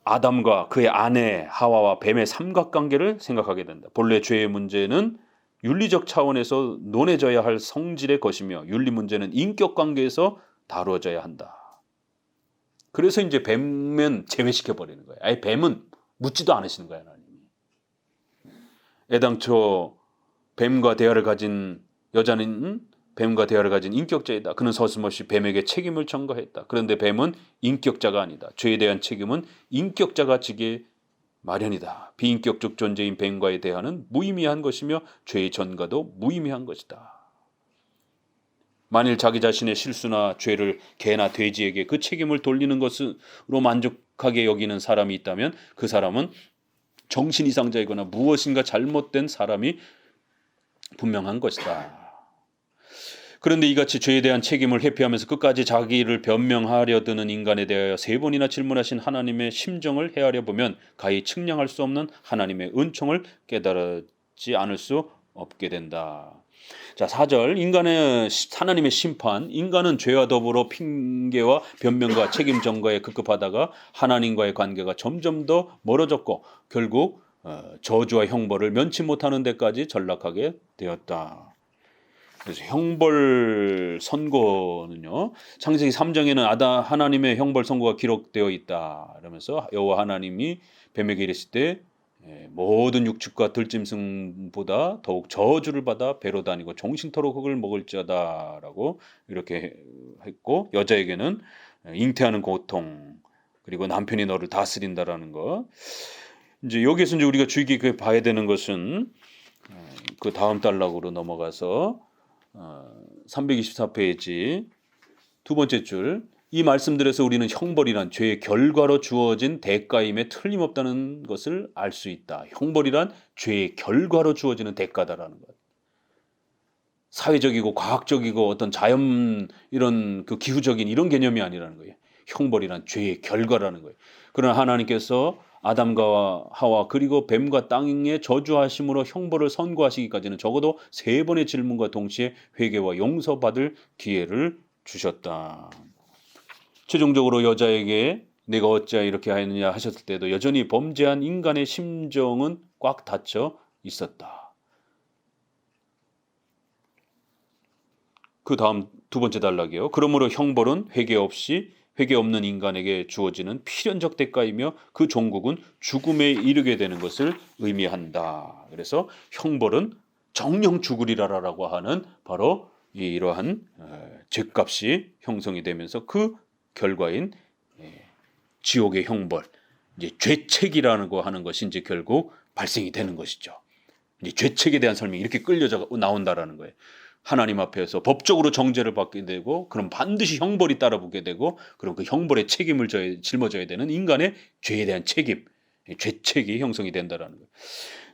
아담과 그의 아내 하와와 뱀의 삼각관계를 생각하게 된다. 본래 죄의 문제는 윤리적 차원에서 논해져야 할 성질의 것이며 윤리 문제는 인격 관계에서 다루어져야 한다. 그래서 이제 뱀은 제외시켜 버리는 거예요. 아예 뱀은 묻지도 않으시는 거예요, 하나님이. 애당초 뱀과 대화를 가진 여자는 뱀과 대화를 가진 인격자이다. 그는 서슴없이 뱀에게 책임을 전가했다. 그런데 뱀은 인격자가 아니다. 죄에 대한 책임은 인격자가 지게 마련이다. 비인격적 존재인 뱀과의 대화는 무의미한 것이며 죄의 전가도 무의미한 것이다. 만일 자기 자신의 실수나 죄를 개나 돼지에게 그 책임을 돌리는 것으로 만족하게 여기는 사람이 있다면 그 사람은 정신 이상자이거나 무엇인가 잘못된 사람이 분명한 것이다. 그런데 이같이 죄에 대한 책임을 회피하면서 끝까지 자기를 변명하려 드는 인간에 대하여 세 번이나 질문하신 하나님의 심정을 헤아려 보면 가히 측량할 수 없는 하나님의 은총을 깨달지 않을 수 없게 된다. 자, 4절 인간의 하나님의 심판. 인간은 죄와 더불어 핑계와 변명과 책임 전가에 급급하다가 하나님과의 관계가 점점 더 멀어졌고 결국 저주와 형벌을 면치 못하는 데까지 전락하게 되었다. 그래서 형벌 선고는요. 창세기 3장에는 하나님의 형벌 선고가 기록되어 있다. 그러면서 여호와 하나님이 뱀에게 이르실 때 모든 육축과 들짐승보다 더욱 저주를 받아 배로 다니고 종신토록 흙을 먹을지어다라고 이렇게 했고 여자에게는 잉태하는 고통 그리고 남편이 너를 다스린다라는 거. 이제 여기서 이제 우리가 주의 깊게 봐야 되는 것은 그 다음 단락으로 넘어가서 324페이지 두 번째 줄, 이 말씀들에서 우리는 형벌이란 죄의 결과로 주어진 대가임에 틀림없다는 것을 알 수 있다. 형벌이란 죄의 결과로 주어지는 대가다라는 것. 사회적이고 과학적이고 어떤 자연 이런 그 기후적인 이런 개념이 아니라는 거예요. 형벌이란 죄의 결과라는 거예요. 그러나 하나님께서 아담과 하와 그리고 뱀과 땅의 저주하심으로 형벌을 선고하시기까지는 적어도 3번의 질문과 동시에 회개와 용서받을 기회를 주셨다. 최종적으로 여자에게 내가 어찌하여 이렇게 하였느냐 하셨을 때도 여전히 범죄한 인간의 심정은 꽉 닫혀 있었다. 그 다음 두 번째 단락이요. 그러므로 형벌은 회개 없는 인간에게 주어지는 필연적 대가이며 그 종국은 죽음에 이르게 되는 것을 의미한다. 그래서 형벌은 정령 죽으리라라고 하는 바로 이러한 죄값이 형성이 되면서 그 결과인 지옥의 형벌, 이제 죄책이라고 하는 것이 이제 결국 발생이 되는 것이죠. 이제 죄책에 대한 설명이 이렇게 끌려져 나온다라는 거예요. 하나님 앞에서 법적으로 정죄를 받게 되고, 그럼 반드시 형벌이 따라붙게 되고, 그럼 그 형벌의 책임을 짊어져야 되는 인간의 죄에 대한 책임, 죄책이 형성이 된다라는 거예요.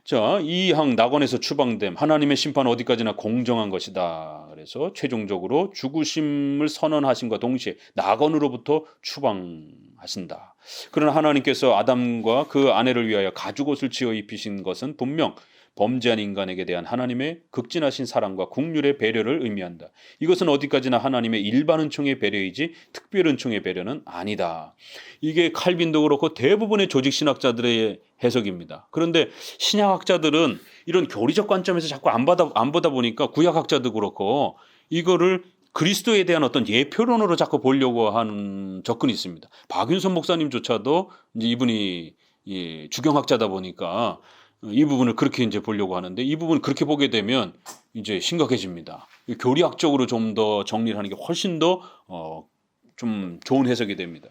자, 이 한 낙원에서 추방됨, 하나님의 심판 어디까지나 공정한 것이다. 그래서 최종적으로 죽으심을 선언하심과 동시에 낙원으로부터 추방하신다. 그러나 하나님께서 아담과 그 아내를 위하여 가죽옷을 지어 입히신 것은 분명 범죄한 인간에게 대한 하나님의 극진하신 사랑과 국률의 배려를 의미한다. 이것은 어디까지나 하나님의 일반 은총의 배려이지 특별 은총의 배려는 아니다. 이게 칼빈도 그렇고 대부분의 조직신학자들의 해석입니다. 그런데 신약학자들은 이런 교리적 관점에서 자꾸 안 보다 보니까 구약학자도 그렇고 이거를 그리스도에 대한 어떤 예표론으로 자꾸 보려고 하는 접근이 있습니다. 박윤선 목사님조차도 이제 이분이 주경학자다 보니까 이 부분을 그렇게 이제 보려고 하는데, 이 부분 그렇게 보게 되면 이제 심각해집니다. 교리학적으로 좀 더 정리를 하는 게 훨씬 더 좀 좋은 해석이 됩니다.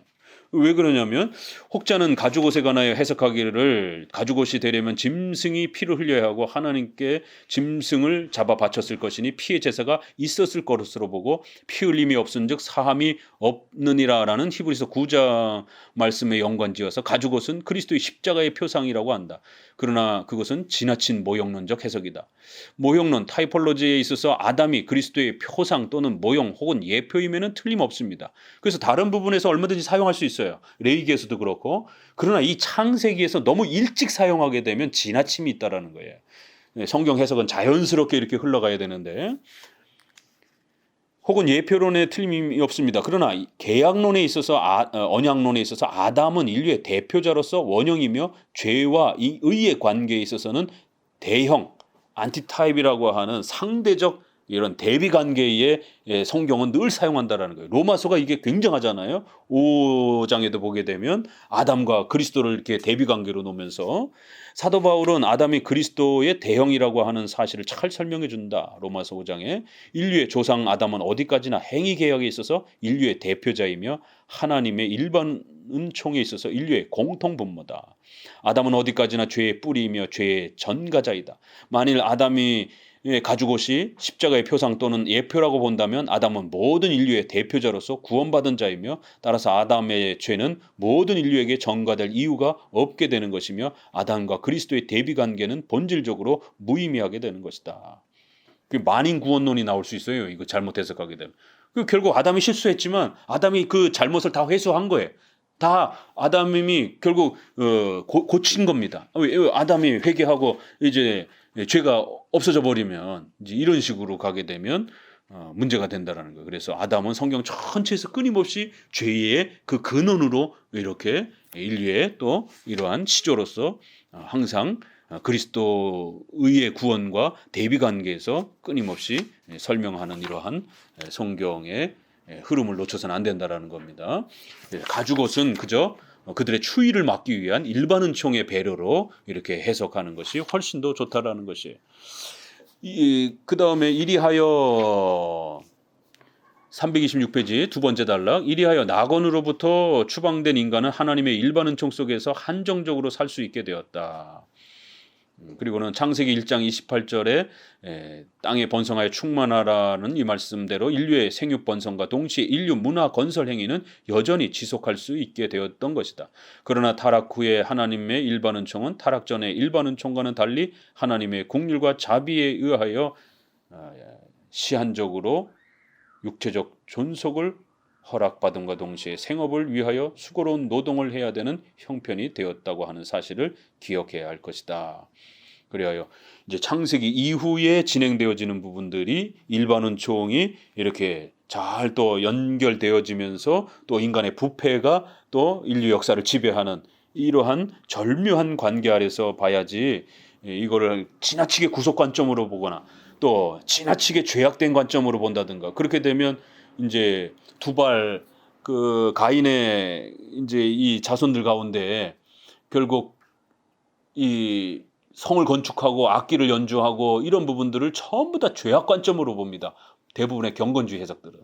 왜 그러냐면 혹자는 가죽옷에 관하여 해석하기를 가죽옷이 되려면 짐승이 피를 흘려야 하고 하나님께 짐승을 잡아 바쳤을 것이니 피의 제사가 있었을 것으로 보고 피 흘림이 없은즉 사함이 없느니라라는 히브리서 9장 말씀에 연관지어서 가죽옷은 그리스도의 십자가의 표상이라고 한다. 그러나 그것은 지나친 모형론적 해석이다. 모형론 타이폴로지에 있어서 아담이 그리스도의 표상 또는 모형 혹은 예표임에는 틀림없습니다. 그래서 다른 부분에서 얼마든지 사용할 수 있어요. 레위기에서도 그렇고. 그러나 이 창세기에서 너무 일찍 사용하게 되면 지나침이 있다라는 거예요. 성경 해석은 자연스럽게 이렇게 흘러가야 되는데, 혹은 예표론에 틀림이 없습니다. 그러나 계약론에 있어서 언약론에 있어서 아담은 인류의 대표자로서 원형이며 죄와 의의 관계에 있어서는 대형 안티타입이라고 하는 상대적 이런 대비 관계에 성경은 늘 사용한다라는 거예요. 로마서가 이게 굉장하잖아요. 5장에도 보게 되면 아담과 그리스도를 이렇게 대비 관계로 놓으면서 사도 바울은 아담이 그리스도의 대형이라고 하는 사실을 잘 설명해 준다. 로마서 5장에 인류의 조상 아담은 어디까지나 행위 계약에 있어서 인류의 대표자이며 하나님의 일반 은총에 있어서 인류의 공통 분모다. 아담은 어디까지나 죄의 뿌리이며 죄의 전가자이다. 만일 아담이 가죽옷이 십자가의 표상 또는 예표라고 본다면 아담은 모든 인류의 대표자로서 구원받은 자이며 따라서 아담의 죄는 모든 인류에게 전가될 이유가 없게 되는 것이며 아담과 그리스도의 대비관계는 본질적으로 무의미하게 되는 것이다. 만인 구원론이 나올 수 있어요. 이거 잘못 해석하게 되면. 결국 아담이 실수했지만 아담이 그 잘못을 다 회수한 거예요. 다 아담이 결국 고친 겁니다. 아담이 회개하고 이제 죄가 없어져 버리면 이제 이런 식으로 가게 되면 문제가 된다라는 거예요. 그래서 아담은 성경 전체에서 끊임없이 죄의 그 근원으로 이렇게 인류의 또 이러한 시조로서 항상 그리스도의 구원과 대비 관계에서 끊임없이 설명하는 이러한 성경의 흐름을 놓쳐서는 안 된다라는 겁니다. 가죽옷은 그저 그들의 추위를 막기 위한 일반 은총의 배려로 이렇게 해석하는 것이 훨씬 더 좋다라는 것이에요. 그 다음에 이리하여 326페이지 두 번째 단락, 이리하여 낙원으로부터 추방된 인간은 하나님의 일반 은총 속에서 한정적으로 살 수 있게 되었다. 그리고는 창세기 1장 28절에 땅에 번성하여 충만하라는 이 말씀대로 인류의 생육 번성과 동시에 인류 문화 건설 행위는 여전히 지속할 수 있게 되었던 것이다. 그러나 타락 후에 하나님의 일반 은총은 타락 전의 일반 은총과는 달리 하나님의 긍휼과 자비에 의하여 시한적으로 육체적 존속을 허락받음과 동시에 생업을 위하여 수고로운 노동을 해야 되는 형편이 되었다고 하는 사실을 기억해야 할 것이다. 그리하여 이제 창세기 이후에 진행되어지는 부분들이 일반 은총이 이렇게 잘 또 연결되어지면서 또 인간의 부패가 또 인류 역사를 지배하는 이러한 절묘한 관계 아래서 봐야지, 이거를 지나치게 구속 관점으로 보거나 또 지나치게 죄악된 관점으로 본다든가 그렇게 되면 이제 두발 그 가인의 이제 이 자손들 가운데 결국 이 성을 건축하고 악기를 연주하고 이런 부분들을 전부 다 죄악 관점으로 봅니다. 대부분의 경건주의 해석들은.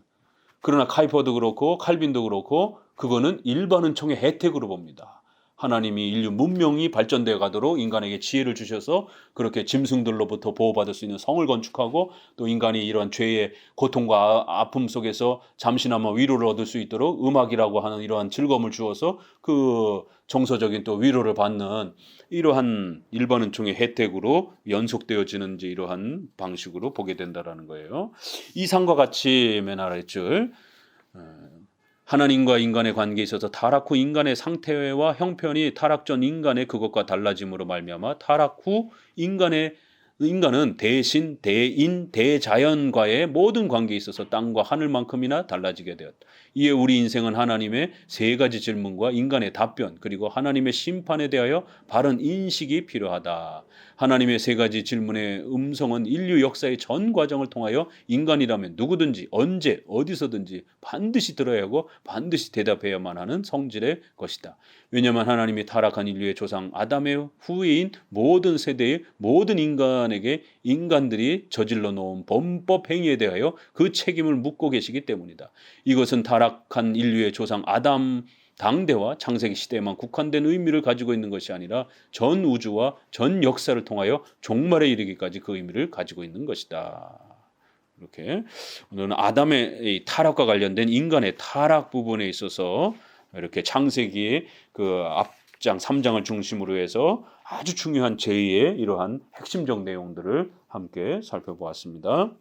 그러나 카이퍼도 그렇고 칼빈도 그렇고 그거는 일반 은총의 혜택으로 봅니다. 하나님이 인류 문명이 발전되어 가도록 인간에게 지혜를 주셔서 그렇게 짐승들로부터 보호받을 수 있는 성을 건축하고 또 인간이 이런 죄의 고통과 아픔 속에서 잠시나마 위로를 얻을 수 있도록 음악이라고 하는 이러한 즐거움을 주어서 그 정서적인 또 위로를 받는 이러한 일반 은총의 혜택으로 연속되어지는 이제 이러한 방식으로 보게 된다라는 거예요. 이상과 같이 맨 아랫줄 하나님과 인간의 관계에 있어서 타락 후 인간의 상태와 형편이 타락 전 인간의 그것과 달라짐으로 말미암아 타락 후 인간은 대신 대인 대자연과의 모든 관계에 있어서 땅과 하늘만큼이나 달라지게 되었다. 이에 우리 인생은 하나님의 세 가지 질문과 인간의 답변 그리고 하나님의 심판에 대하여 바른 인식이 필요하다. 하나님의 세 가지 질문의 음성은 인류 역사의 전 과정을 통하여 인간이라면 누구든지 언제 어디서든지 반드시 들어야 하고 반드시 대답해야만 하는 성질의 것이다. 왜냐하면 하나님이 타락한 인류의 조상 아담의 후예인 모든 세대의 모든 인간에게 인간들이 저질러 놓은 범법 행위에 대하여 그 책임을 묻고 계시기 때문이다. 이것은 타락한 인류의 조상 아담 당대와 창세기 시대에만 국한된 의미를 가지고 있는 것이 아니라 전 우주와 전 역사를 통하여 종말에 이르기까지 그 의미를 가지고 있는 것이다. 이렇게 오늘은 아담의 타락과 관련된 인간의 타락 부분에 있어서 이렇게 창세기의 그 앞장 3장을 중심으로 해서 아주 중요한 제2의 이러한 핵심적 내용들을 함께 살펴보았습니다.